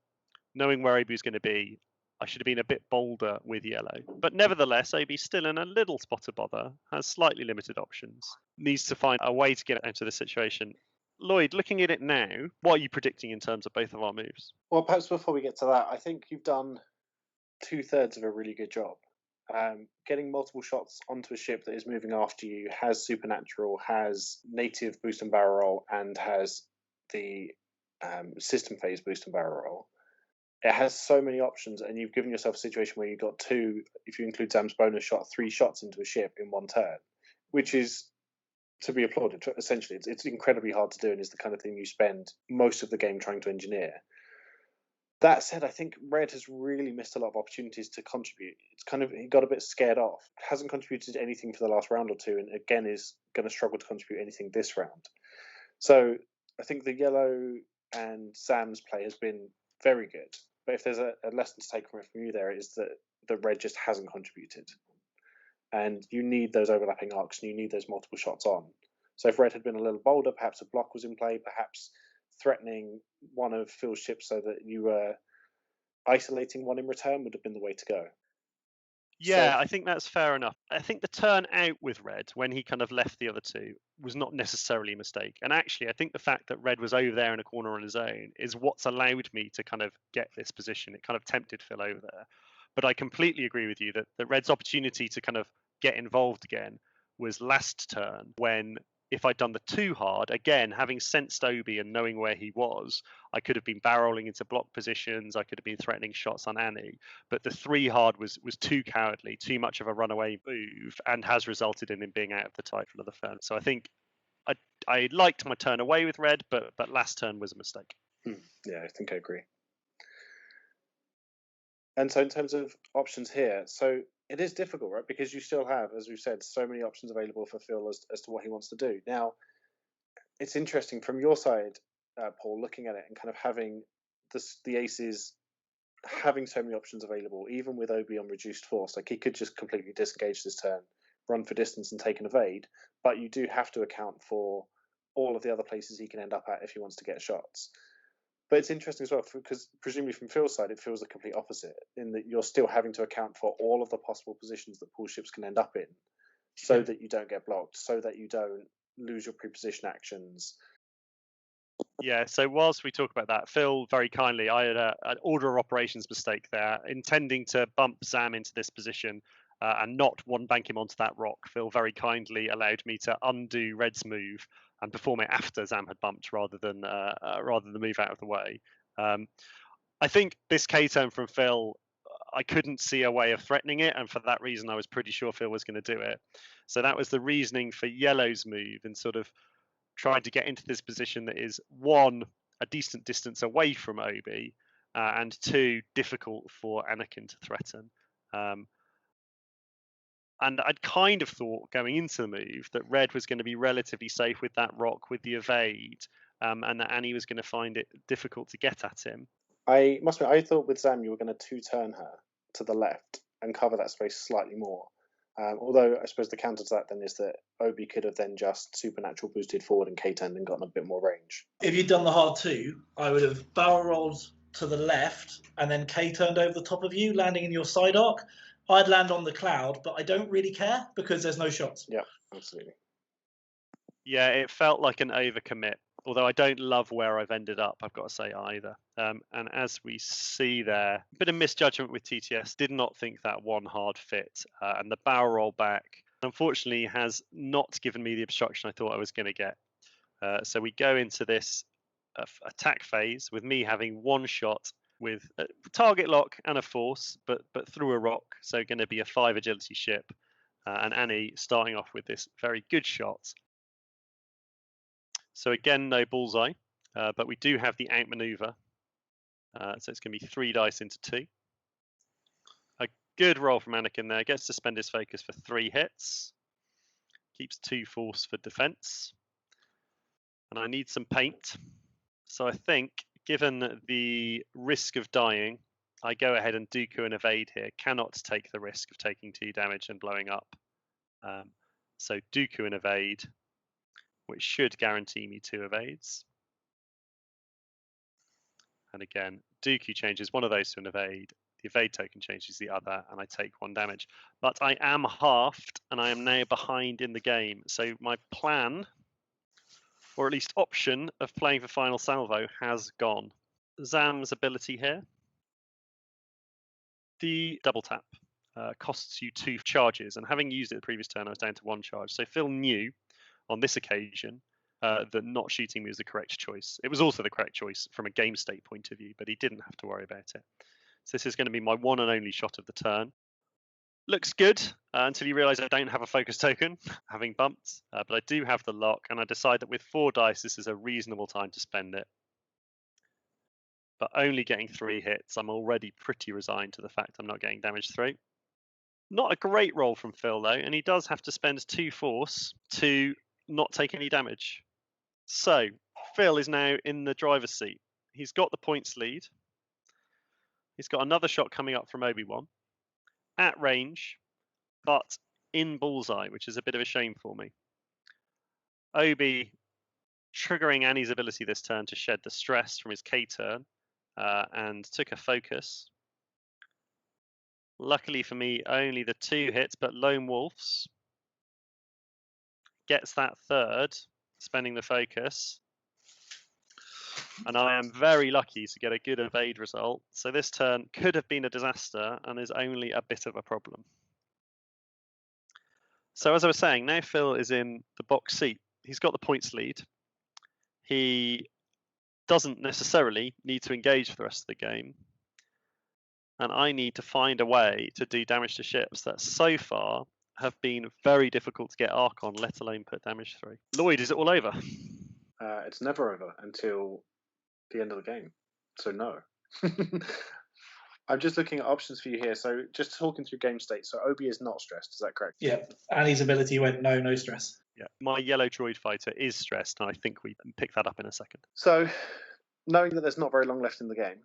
knowing where Obi's going to be, I should have been a bit bolder with yellow. But nevertheless, Obi's still in a little spot of bother, has slightly limited options, needs to find a way to get out of the situation. Lloyd, looking at it now, what are you predicting in terms of both of our moves? Well, perhaps before we get to that, I think you've done 2/3 of a really good job. Getting multiple shots onto a ship that is moving after you, has supernatural, has native boost and barrel roll, and has the system phase boost and barrel roll. It has so many options, and you've given yourself a situation where you've got two, if you include Zam's bonus shot, 3 shots into a ship in one turn, which is to be applauded. Essentially, it's incredibly hard to do, and is the kind of thing you spend most of the game trying to engineer. That said, I think Red has really missed a lot of opportunities to contribute. It's kind of, he got a bit scared off. Hasn't contributed anything for the last round or two, and again is going to struggle to contribute anything this round. So I think the yellow and Zam's play has been very good. But if there's a lesson to take from you there, it is that the Red just hasn't contributed. And you need those overlapping arcs, and you need those multiple shots on. So if Red had been a little bolder, perhaps a block was in play, perhaps threatening one of Phil's ships so that you were isolating one in return would have been the way to go. Yeah, I think that's fair enough. I think the turn out with Red, when he kind of left the other two, was not necessarily a mistake. And actually, I think the fact that Red was over there in a corner on his own is what's allowed me to kind of get this position. It kind of tempted Phil over there. But I completely agree with you that Red's opportunity to kind of get involved again was last turn, when if I'd done the 2 hard, again, having sensed Obi and knowing where he was, I could have been barreling into block positions. I could have been threatening shots on Annie. But the 3 hard was too cowardly, too much of a runaway move, and has resulted in him being out of the title of the firm. So I think I liked my turn away with Red, but last turn was a mistake. Yeah, I think I agree. And so in terms of options here, so it is difficult, right? Because you still have, as we've said, so many options available for Phil as to what he wants to do. Now, it's interesting from your side, Paul, looking at it and kind of having the aces having so many options available, even with Obi on reduced force. Like, he could just completely disengage this turn, run for distance and take an evade, but you do have to account for all of the other places he can end up at if he wants to get shots. But it's interesting as well, because presumably from Phil's side, it feels the complete opposite, in that you're still having to account for all of the possible positions that Paul's ships can end up in, so that you don't get blocked, so that you don't lose your preposition actions. Yeah, so whilst we talk about that, Phil, very kindly, I had an order of operations mistake there, intending to bump Zam into this position and not one bank him onto that rock. Phil very kindly allowed me to undo Red's move and perform it after Zam had bumped, rather than move out of the way. I think this K turn from Phil, I couldn't see a way of threatening it, and for that reason, I was pretty sure Phil was going to do it. So that was the reasoning for Yellow's move, and sort of trying to get into this position that is, 1, a decent distance away from Obi, and 2, difficult for Anakin to threaten. And I'd kind of thought going into the move that Red was going to be relatively safe with that rock, with the evade, and that Annie was going to find it difficult to get at him. I must admit, I thought with Zam you were going to 2-turn her to the left and cover that space slightly more. Although I suppose the counter to that then is that Obi could have then just supernatural boosted forward and K-turned and gotten a bit more range. If you'd done the hard 2, I would have barrel rolled to the left and then K turned over the top of you, landing in your side arc, I'd land on the cloud, but I don't really care because there's no shots. Yeah, absolutely. Yeah, it felt like an overcommit, although I don't love where I've ended up, I've got to say either. And as we see there, a bit of misjudgment with TTS, did not think that one hard fit. And the barrel roll back, unfortunately, has not given me the obstruction I thought I was going to get. So we go into this attack phase with me having one shot with a target lock and a force, but through a rock, so going to be a 5 agility ship. And Annie starting off with this very good shot. So again, no bullseye, but we do have the outmaneuver. So it's going to be 3 dice into 2. A good roll from Anakin there. Gets to spend his focus for 3 hits. Keeps 2 force for defense. And I need some paint. So I think, given the risk of dying, I go ahead and Dooku and evade here. Cannot take the risk of taking 2 damage and blowing up. So Dooku and evade, which should guarantee me 2 evades. And again, Dooku changes one of those to an evade. The evade token changes the other, and I take 1 damage. But I am halved, and I am now behind in the game. So my plan, or at least option, of playing for final salvo has gone. Zam's ability here. The double tap costs you 2 charges, and having used it the previous turn, I was down to 1 charge. So Phil knew on this occasion that not shooting me was the correct choice. It was also the correct choice from a game state point of view, but he didn't have to worry about it. So this is going to be my one and only shot of the turn. Looks good until you realise I don't have a focus token, having bumped, but I do have the lock, and I decide that with 4 dice, this is a reasonable time to spend it. But only getting 3 hits, I'm already pretty resigned to the fact I'm not getting damage through. Not a great roll from Phil, though, and he does have to spend 2 force to not take any damage. So Phil is now in the driver's seat. He's got the points lead. He's got another shot coming up from Obi-Wan at range, but in bullseye, which is a bit of a shame for me. Obi triggering Annie's ability this turn to shed the stress from his K turn and took a focus. Luckily for me, only the 2 hits, but Lone Wolves gets that 3rd, spending the focus. And I am very lucky to get a good evade result. So this turn could have been a disaster and is only a bit of a problem. So as I was saying, now Phil is in the box seat. He's got the points lead. He doesn't necessarily need to engage for the rest of the game. And I need to find a way to do damage to ships that so far have been very difficult to get arc on, let alone put damage through. Lloyd, is it all over? It's never over until the end of the game. So no. I'm just looking at options for you here. So just talking through game state. So Obi is not stressed. Is that correct? Yeah. Annie's ability went no stress. Yeah. My yellow droid fighter is stressed, and I think we can pick that up in a second. So knowing that there's not very long left in the game,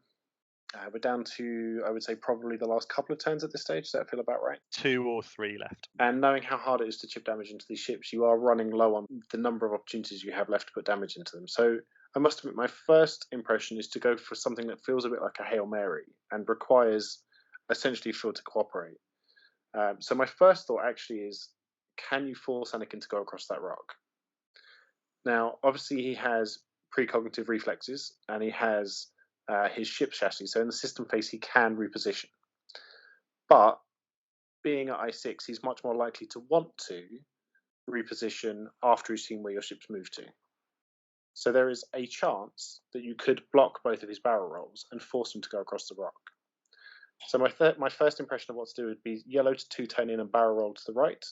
we're down to, I would say, probably the last couple of turns at this stage. Does that feel about right? 2 or 3 left. And knowing how hard it is to chip damage into these ships, you are running low on the number of opportunities you have left to put damage into them. So I must admit, my first impression is to go for something that feels a bit like a Hail Mary and requires essentially Phil to cooperate. So my first thought actually is, can you force Anakin to go across that rock? Now, obviously, he has precognitive reflexes and he has his ship chassis. So in the system phase, he can reposition. But being at I6, he's much more likely to want to reposition after he's seen where your ships move to. So there is a chance that you could block both of his barrel rolls and force him to go across the rock. So my first impression of what to do would be yellow to 2 turn in and barrel roll to the right,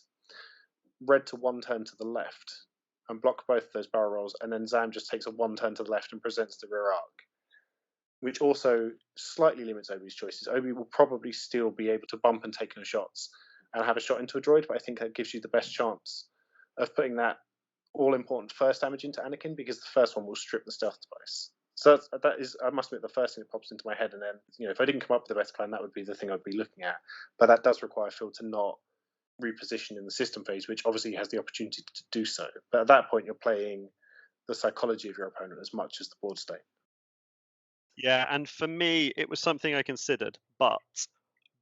red to 1 turn to the left, and block both of those barrel rolls, and then Zam just takes a 1 turn to the left and presents the rear arc, which also slightly limits Obi's choices. Obi will probably still be able to bump and take no shots and have a shot into a droid, but I think that gives you the best chance of putting that all-important first damage into Anakin, because the first one will strip the stealth device. So that is, I must admit, the first thing that pops into my head. And then, if I didn't come up with a better plan, that would be the thing I'd be looking at. But that does require Phil to not reposition in the system phase, which obviously he has the opportunity to do so. But at that point, you're playing the psychology of your opponent as much as the board state. Yeah, and for me, it was something I considered, but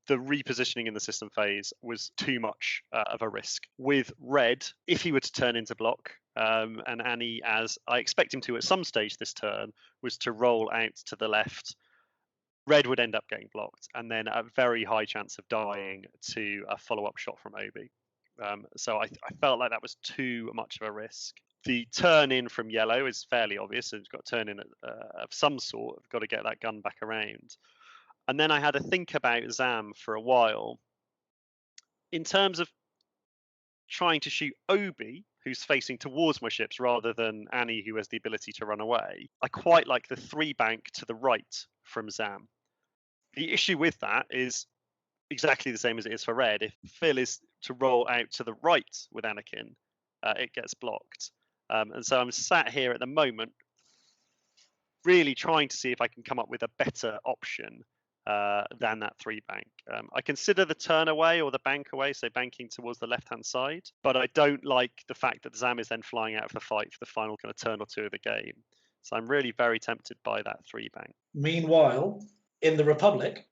the repositioning in the system phase was too much of a risk. With red, if he were to turn into block, and Annie, as I expect him to at some stage this turn, was to roll out to the left, red would end up getting blocked, and then a very high chance of dying to a follow-up shot from Obi. So I felt like that was too much of a risk. The turn in from yellow is fairly obvious. So it's got to turn in of some sort. I've got to get that gun back around. And then I had to think about Zam for a while. In terms of trying to shoot Obi, who's facing towards my ships, rather than Annie, who has the ability to run away, I quite like the 3-bank to the right from Zam. The issue with that is exactly the same as it is for red. If Phil is to roll out to the right with Anakin, it gets blocked. And so I'm sat here at the moment really trying to see if I can come up with a better option than that 3-bank. I consider the turn away or the bank away, so banking towards the left-hand side, but I don't like the fact that Zam is then flying out of the fight for the final kind of turn or two of the game. So I'm really very tempted by that 3-bank. Meanwhile, in the Republic,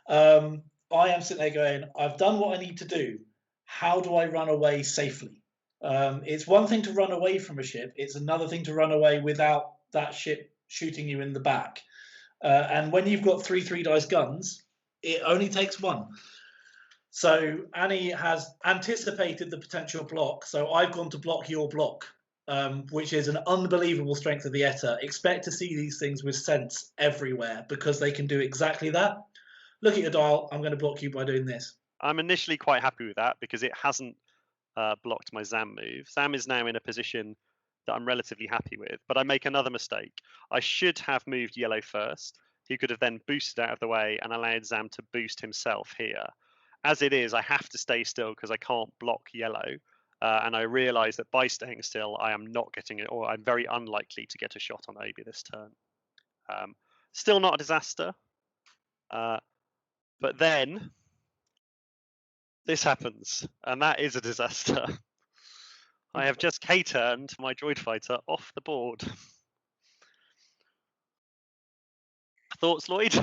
I am sitting there going, I've done what I need to do. How do I run away safely? It's one thing to run away from a ship. It's another thing to run away without that ship shooting you in the back. And when you've got 3 dice guns, it only takes one. So Annie has anticipated the potential block. So I've gone to block your block, which is an unbelievable strength of the ETA. Expect to see these things with sense everywhere because they can do exactly that. Look at your dial. I'm going to block you by doing this. I'm initially quite happy with that because it hasn't blocked my Zam move. Zam is now in a position that I'm relatively happy with, but I make another mistake. I should have moved yellow first. He could have then boosted out of the way and allowed Zam to boost himself here. As it is, I have to stay still because I can't block yellow. And I realise that by staying still, I am not getting it, or I'm very unlikely to get a shot on Obi this turn. Still not a disaster. But then this happens, and that is a disaster. I have just K-turned my droid fighter off the board. Thoughts, Lloyd?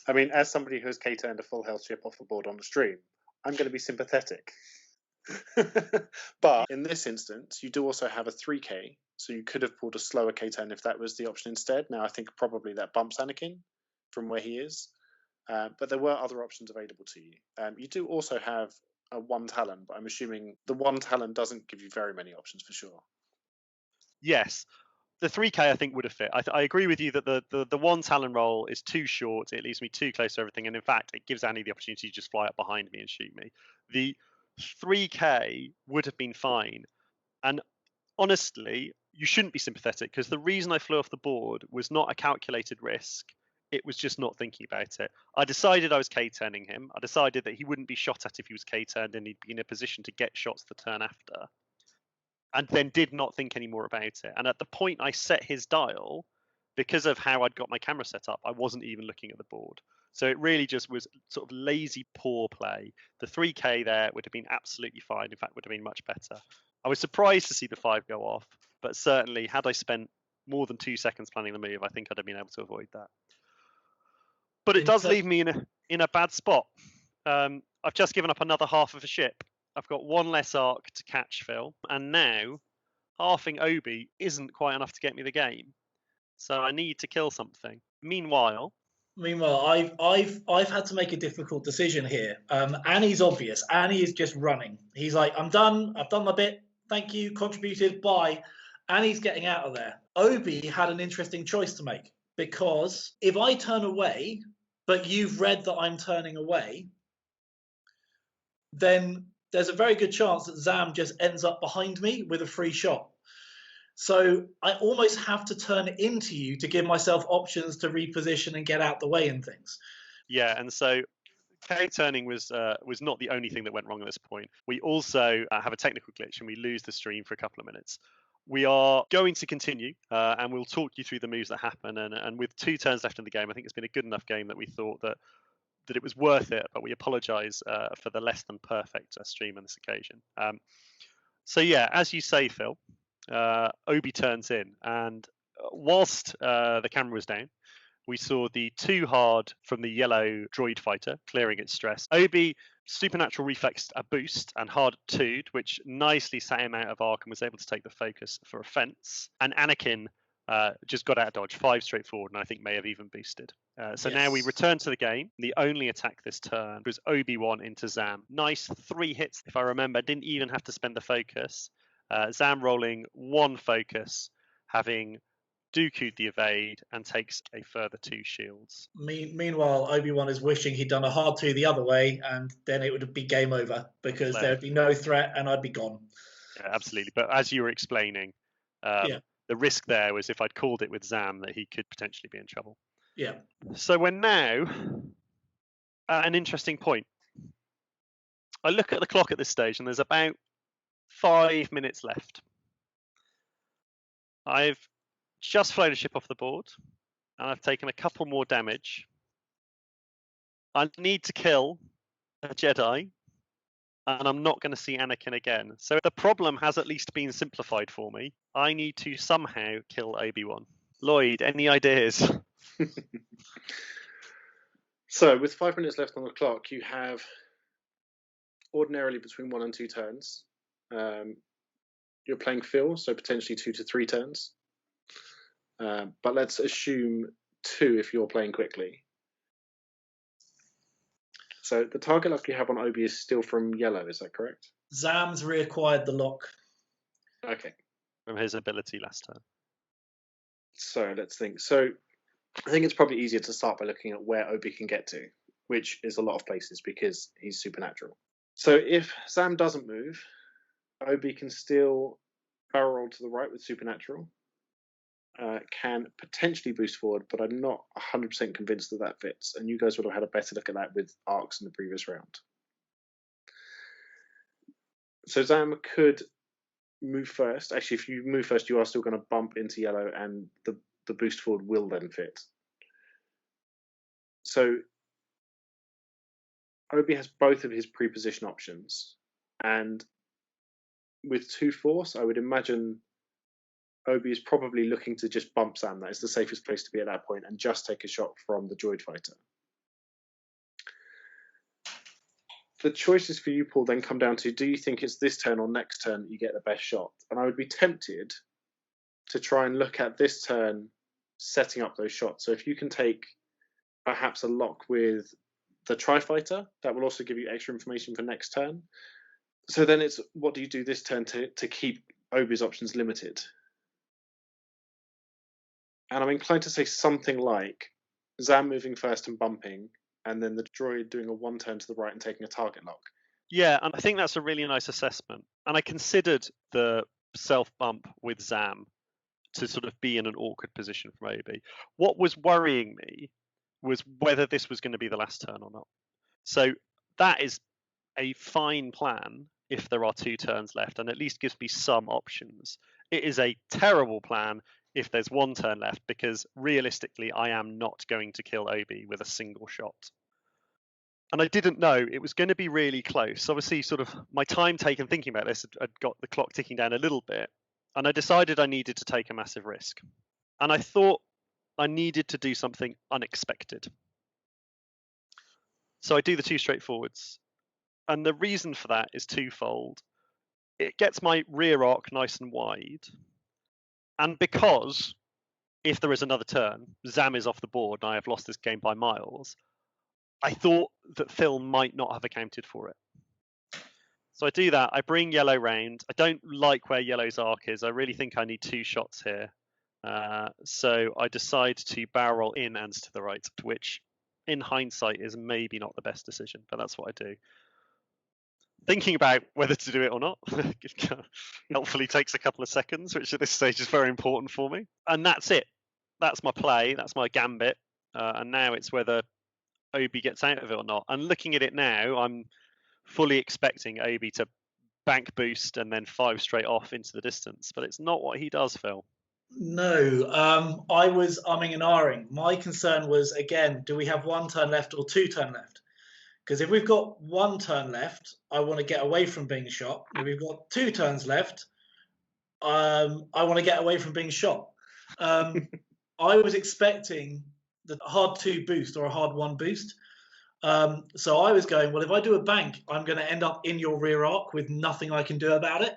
I mean, as somebody who has K-turned a full health ship off the board on the stream, I'm going to be sympathetic. But in this instance, you do also have a 3K, so you could have pulled a slower K-turn if that was the option instead. Now, I think probably that bumps Anakin from where he is, but there were other options available to you. You do also have a 1 Talon, but I'm assuming the 1 Talon doesn't give you very many options for sure. Yes. The 3K I think would have fit. I agree with you that the 1 Talon roll is too short. It leaves me too close to everything, and in fact, it gives Annie the opportunity to just fly up behind me and shoot me. The 3K would have been fine, and honestly, you shouldn't be sympathetic because the reason I flew off the board was not a calculated risk. It was just not thinking about it. I decided I was K-turning him. I decided that he wouldn't be shot at if he was K-turned, and he'd be in a position to get shots the turn after. And then did not think any more about it. And at the point I set his dial, because of how I'd got my camera set up, I wasn't even looking at the board. So it really just was sort of lazy, poor play. The 3K there would have been absolutely fine. In fact, would have been much better. I was surprised to see the 5 go off, but certainly had I spent more than 2 seconds planning the move, I think I'd have been able to avoid that. But it does leave me in a bad spot. I've just given up another half of a ship. I've got 1 less arc to catch Phil, and now halving Obi isn't quite enough to get me the game. So I need to kill something. Meanwhile, I've had to make a difficult decision here. Annie's obvious. Annie is just running. He's like, I'm done. I've done my bit. Thank you. Contributed. Bye. Annie's getting out of there. Obi had an interesting choice to make because if I turn away, but you've read that I'm turning away, then there's a very good chance that Zam just ends up behind me with a free shot. So I almost have to turn into you to give myself options to reposition and get out the way and things. Yeah, and so K-turning was not the only thing that went wrong at this point. We also have a technical glitch and we lose the stream for a couple of minutes. We are going to continue and we'll talk you through the moves that happen. And with 2 turns left in the game, I think it's been a good enough game that we thought that it was worth it, but we apologise for the less than perfect stream on this occasion. So yeah, as you say, Phil, Obi turns in, and whilst the camera was down, We saw the 2 hard from the yellow droid fighter, clearing its stress. Obi, supernatural reflexed a boost and hard 2'd, which nicely sat him out of arc and was able to take the focus for offense. And Anakin just got out of dodge, 5 straightforward, and I think may have even boosted. So now we return to the game. The only attack this turn was Obi-Wan into Zam. Nice 3 hits, if I remember. Didn't even have to spend the focus. Zam rolling 1 focus, having Dooku'd the evade, and takes a further 2 shields. Meanwhile, Obi-Wan is wishing he'd done a hard 2 the other way, and then it would be game over because there'd be no threat and I'd be gone. Yeah, absolutely. But as you were explaining, the risk there was if I'd called it with Zam that he could potentially be in trouble. Yeah. So we're now at an interesting point. I look at the clock at this stage and there's about 5 minutes left. I've just flown a ship off the board and I've taken a couple more damage. I need to kill a Jedi and I'm not going to see Anakin again. So the problem has at least been simplified for me. I need to somehow kill Obi-Wan. Lloyd, any ideas? So with 5 minutes left on the clock, you have ordinarily between 1 and 2 turns. You're playing Phil, so potentially 2 to 3 turns. But let's assume 2 if you're playing quickly. So the target lock you have on Obi is still from yellow, is that correct? Zam's reacquired the lock. Okay. From his ability last turn. So let's think. So I think it's probably easier to start by looking at where Obi can get to, which is a lot of places because he's supernatural. So if Zam doesn't move, Obi can still barrel roll to the right with supernatural. Can potentially boost forward, but I'm not 100% convinced that that fits. And you guys would have had a better look at that with arcs in the previous round. So Zam could move first. Actually, if you move first, you are still going to bump into yellow, and the boost forward will then fit. So Obi has both of his pre-position options, and with 2 force, I would imagine Obi is probably looking to just bump Zam. That is the safest place to be at that point, and just take a shot from the droid fighter. The choices for you, Paul, then come down to, do you think it's this turn or next turn that you get the best shot? And I would be tempted to try and look at this turn setting up those shots. So if you can take perhaps a lock with the tri-fighter, that will also give you extra information for next turn. So then it's, what do you do this turn to keep Obi's options limited? And I'm inclined to say something like Zam moving first and bumping, and then the droid doing a 1 turn to the right and taking a target lock. Yeah, and I think that's a really nice assessment. And I considered the self-bump with Zam to sort of be in an awkward position from Obi. What was worrying me was whether this was going to be the last turn or not. So that is a fine plan if there are 2 turns left, and at least gives me some options. It is a terrible plan if there's 1 turn left, because realistically I am not going to kill Obi with a single shot. And I didn't know it was going to be really close. Obviously, sort of my time taken thinking about this had got the clock ticking down a little bit, and I decided I needed to take a massive risk. And I thought I needed to do something unexpected. So I do the 2 straightforwards. And the reason for that is twofold. It gets my rear arc nice and wide. And because if there is another turn, Zam is off the board and I have lost this game by miles, I thought that Phil might not have accounted for it. So I do that. I bring yellow round. I don't like where yellow's arc is. I really think I need 2 shots here. So I decide to barrel roll in and to the right, which in hindsight is maybe not the best decision, but that's what I do. Thinking about whether to do it or not helpfully takes a couple of seconds, which at this stage is very important for me. And that's it. That's my play. That's my gambit. And now it's whether Obi gets out of it or not. And looking at it now, I'm fully expecting Obi to bank boost and then 5 straight off into the distance. But it's not what he does, Phil. No, I was umming and ahhing. My concern was, again, do we have 1 turn left or 2 turn left? Because if we've got 1 turn left, I want to get away from being shot. If we've got 2 turns left, I want to get away from being shot. I was expecting the hard 2 boost or a hard 1 boost. So I was going, well, if I do a bank, I'm going to end up in your rear arc with nothing I can do about it.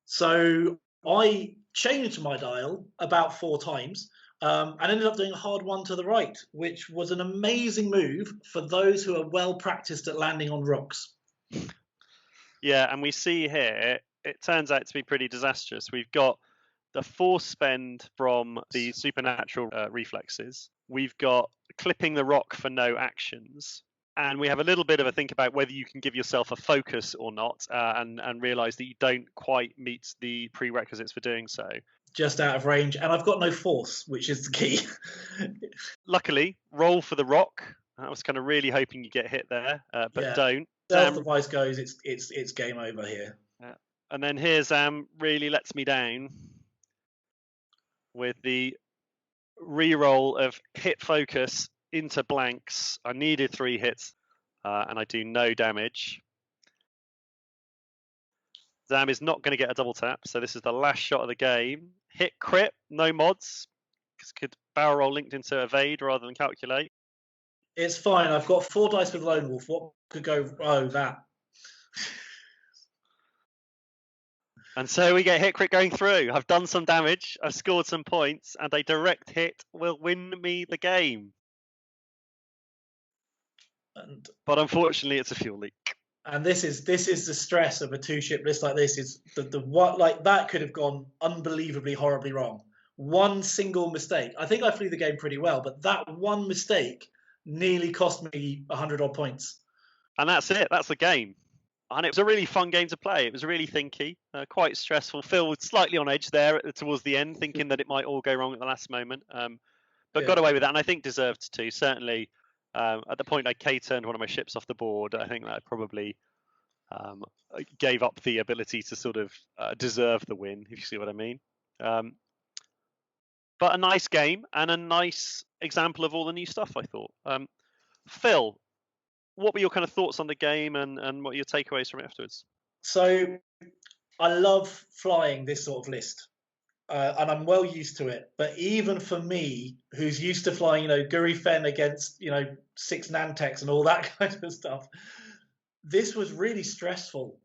So I changed my dial about 4 times and ended up doing a hard 1 to the right, which was an amazing move for those who are well practiced at landing on rocks. Yeah, and we see here, it turns out to be pretty disastrous. We've got the force spend from the supernatural reflexes. We've got clipping the rock for no actions. And we have a little bit of a think about whether you can give yourself a focus or not, and realize that you don't quite meet the prerequisites for doing so. Just out of range. And I've got no force, which is the key. Luckily, roll for the rock. I was kind of really hoping you get hit there, but don't. Self-device goes, it's game over here. And then here Zam really lets me down with the re-roll of hit focus into blanks. I needed 3 hits, and I do no damage. Zam is not going to get a double tap, so this is the last shot of the game. Hit crit, no mods. Could barrel roll linked into evade rather than calculate. It's fine. I've got 4 dice with Lone Wolf. What could go? Oh, that. And so we get hit crit going through. I've done some damage. I've scored some points, and a direct hit will win me the game. But unfortunately, it's a fuel leak. And this is the stress of a 2-ship list like this. Is the what like that could have gone unbelievably horribly wrong. One single mistake. I think I flew the game pretty well, but that one mistake nearly cost me 100 odd points. And that's it. That's the game. And it was a really fun game to play. It was really thinky, quite stressful. Phil was slightly on edge there towards the end, thinking that it might all go wrong at the last moment. But got away with that, and I think deserved to. Certainly, at the point I K-turned one of my ships off the board, I think that probably gave up the ability to sort of deserve the win, if you see what I mean. But a nice game and a nice example of all the new stuff, I thought. Phil, what were your kind of thoughts on the game and what are your takeaways from it afterwards? So I love flying this sort of list. And I'm well used to it. But even for me, who's used to flying, Guri Fen against, 6 Nantex and all that kind of stuff, this was really stressful.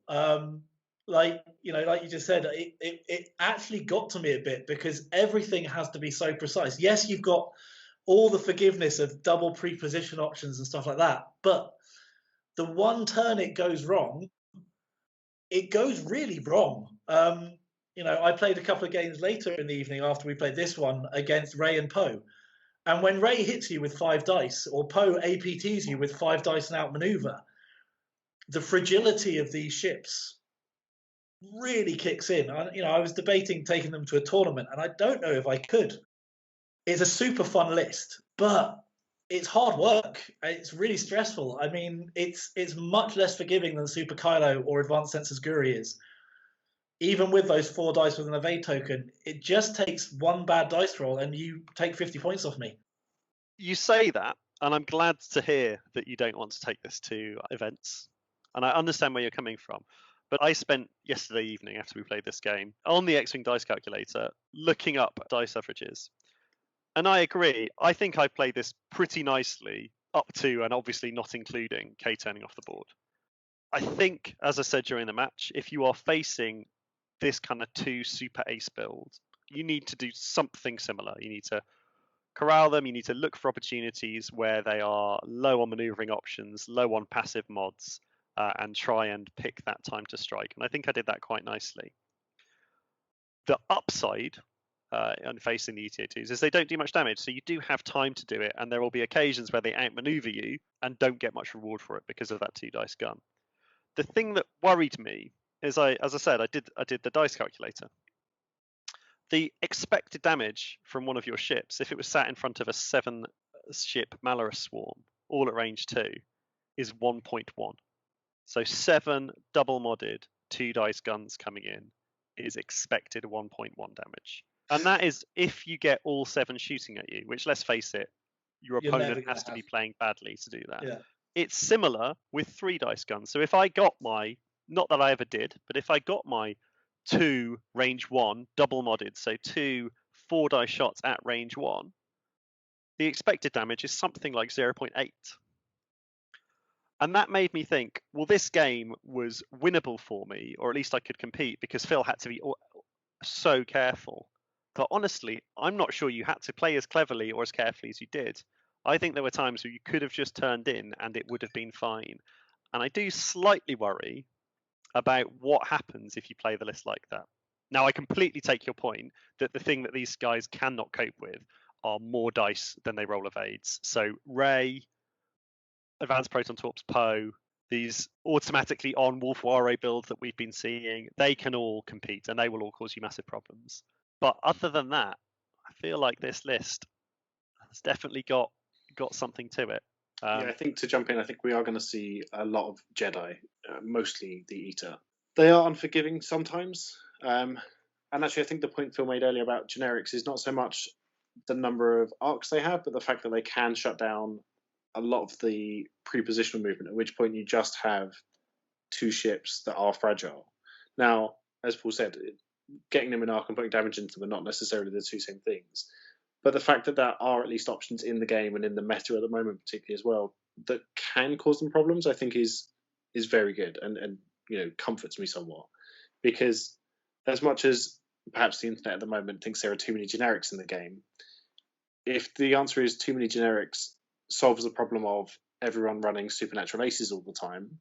Like you just said, it actually got to me a bit because everything has to be so precise. Yes, you've got all the forgiveness of double preposition options and stuff like that, but the one turn it goes wrong, it goes really wrong. I played a couple of games later in the evening after we played this one against Ray and Poe. And when Ray hits you with 5 dice, or Poe APTs you with 5 dice and outmaneuver, the fragility of these ships really kicks in. I was debating taking them to a tournament, and I don't know if I could. It's a super fun list, but it's hard work. It's really stressful. I mean, it's much less forgiving than Super Kylo or Advanced Sensors Guri is. Even with those 4 dice with an evade token, it just takes 1 bad dice roll and you take 50 points off me. You say that, and I'm glad to hear that you don't want to take this to events. And I understand where you're coming from. But I spent yesterday evening, after we played this game, on the X-Wing dice calculator, looking up dice averages. And I agree. I think I played this pretty nicely up to and obviously not including K-turning off the board. I think, as I said during the match, if you are facing this kind of 2 super ace build, you need to do something similar. You need to corral them. You need to look for opportunities where they are low on maneuvering options, low on passive mods, and try and pick that time to strike. And I think I did that quite nicely. The upside on facing the ETA2s is they don't do much damage, so you do have time to do it, and there will be occasions where they outmaneuver you and don't get much reward for it because of that 2 dice gun. The thing that worried me is, as I said, I did the dice calculator. The expected damage from one of your ships, if it was sat in front of a 7-ship Malorus swarm, all at range 2, is 1.1. So 7 double modded 2 dice guns coming in is expected 1.1 damage. And that is if you get all 7 shooting at you, which, let's face it, your opponent has to be playing badly to do that. Yeah. It's similar with 3 dice guns. So if I got my, not that I ever did, but if I got my 2 range 1 double modded, so 2 4 dice shots at range 1, the expected damage is something like 0.8. And that made me think, well, this game was winnable for me, or at least I could compete, because Phil had to be so careful. But honestly, I'm not sure you had to play as cleverly or as carefully as you did. I think there were times where you could have just turned in and it would have been fine. And I do slightly worry about what happens if you play the list like that. Now, I completely take your point that the thing that these guys cannot cope with are more dice than they roll evades. So Ray, Advanced Proton Torps, Poe, these automatically on Wolf Ware builds that we've been seeing, they can all compete and they will all cause you massive problems. But other than that, I feel like this list has definitely got something to it. Yeah, I think to jump in, I think we are going to see a lot of Jedi, mostly the ETA. They are unforgiving sometimes. And actually, I think the point Phil made earlier about generics is not so much the number of arcs they have, but the fact that they can shut down a lot of the prepositional movement, at which point you just have two ships that are fragile. Now, as Paul said, getting them in arc and putting damage into them are not necessarily the two same things. But the fact that there are at least options in the game and in the meta at the moment, particularly as well, that can cause them problems, I think is very good and comforts me somewhat. Because as much as perhaps the internet at the moment thinks there are too many generics in the game, if the answer is too many generics solves the problem of everyone running supernatural aces all the time,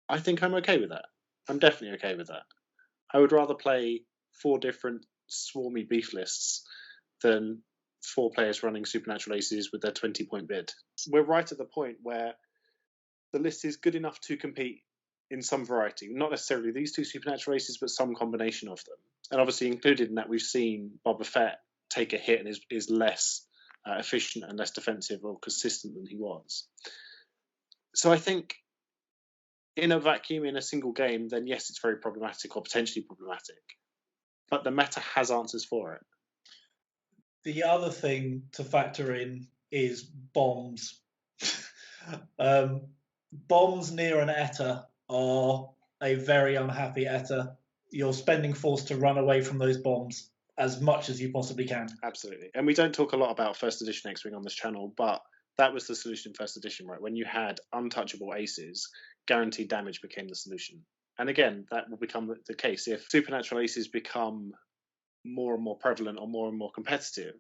I think I'm okay with that. I'm definitely okay with that. I would rather play 4 different swarmy beef lists than 4 players running supernatural aces with their 20-point bid. We're right at the point where the list is good enough to compete in some variety. Not necessarily these 2 supernatural aces, but some combination of them. And obviously included in that, we've seen Boba Fett take a hit and is less efficient and less defensive or consistent than he was. So I think in a vacuum, in a single game, then yes, it's very problematic or potentially problematic. But the meta has answers for it. The other thing to factor in is bombs. Bombs near an ETA are a very unhappy ETA. You're spending force to run away from those bombs as much as you possibly can. Absolutely. And we don't talk a lot about first edition X-Wing on this channel, but that was the solution in first edition, right? When you had untouchable aces, guaranteed damage became the solution. And again, that will become the case. If supernatural aces become more and more prevalent or more competitive,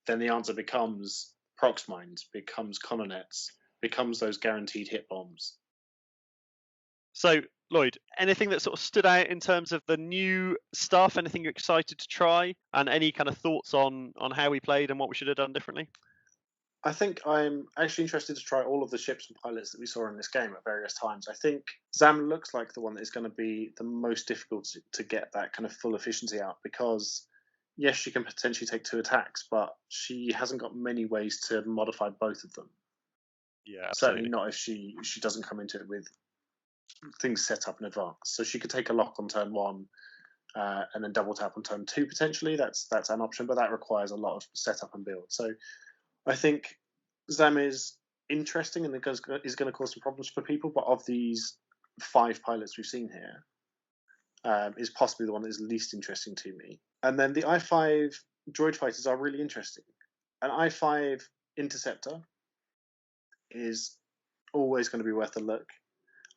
then the answer becomes prox mines, becomes colonnettes, becomes those guaranteed hit bombs. So, Lloyd, anything that sort of stood out in terms of the new stuff? Anything you're excited to try? And any kind of thoughts on how we played and what we should have done differently? I think I'm actually interested to try all of the ships and pilots that we saw in this game at various times. I think Zam looks like the one that is going to be the most difficult to get that kind of full efficiency out, because yes, she can potentially take 2 attacks, but she hasn't got many ways to modify both of them. Yeah, absolutely. Certainly not if she doesn't come into it with things set up in advance. So she could take a lock on turn 1 and then double tap on turn 2 potentially. That's an option, but that requires a lot of setup and build. So I think Zam is interesting and is going to cause some problems for people, but of these 5 pilots we've seen here, is possibly the one that is least interesting to me. And then the I5 droid fighters are really interesting. An I5 interceptor is always going to be worth a look.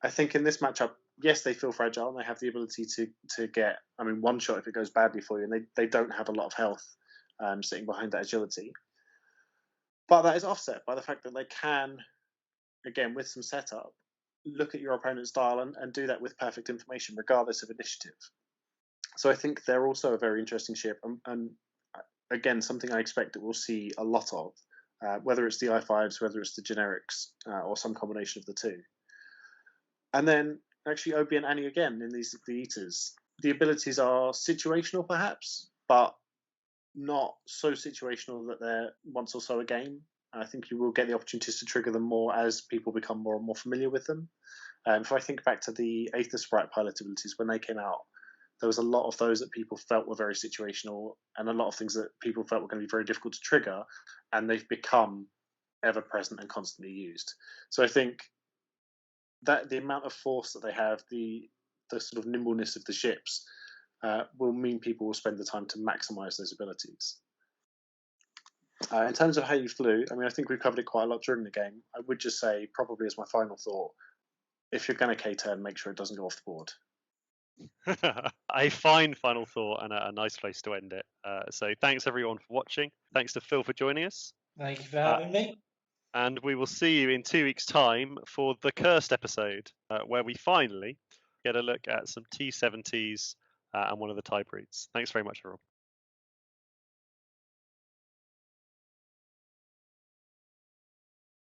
I think in this matchup, yes, they feel fragile and they have the ability to get, one shot if it goes badly for you, and they don't have a lot of health sitting behind that agility. But that is offset by the fact that they can, again, with some setup, look at your opponent's style and do that with perfect information, regardless of initiative. So I think they're also a very interesting ship, and again, something I expect that we'll see a lot of, whether it's the I5s, whether it's the generics, or some combination of the two. And then actually Obi and Annie again in the ETAs. The abilities are situational perhaps, but not so situational that they're once or so a game. I think you will get the opportunities to trigger them more as people become more and more familiar with them. If I think back to the Aether Sprite pilot abilities, when they came out, there was a lot of those that people felt were very situational and a lot of things that people felt were going to be very difficult to trigger, and they've become ever present and constantly used. So I think that the amount of force that they have, the sort of nimbleness of the ships, will mean people will spend the time to maximize those abilities. In terms of how you flew, I mean, I think we've covered it quite a lot during the game. I would just say, probably as my final thought, if you're going to K-turn, make sure it doesn't go off the board. A fine final thought and a nice place to end it. So thanks everyone for watching. Thanks to Phil for joining us. Thank you for having me. And we will see you in 2 weeks' time for the Cursed episode, where we finally get a look at some T70s and one of the tie breeds. Thanks very much, everyone.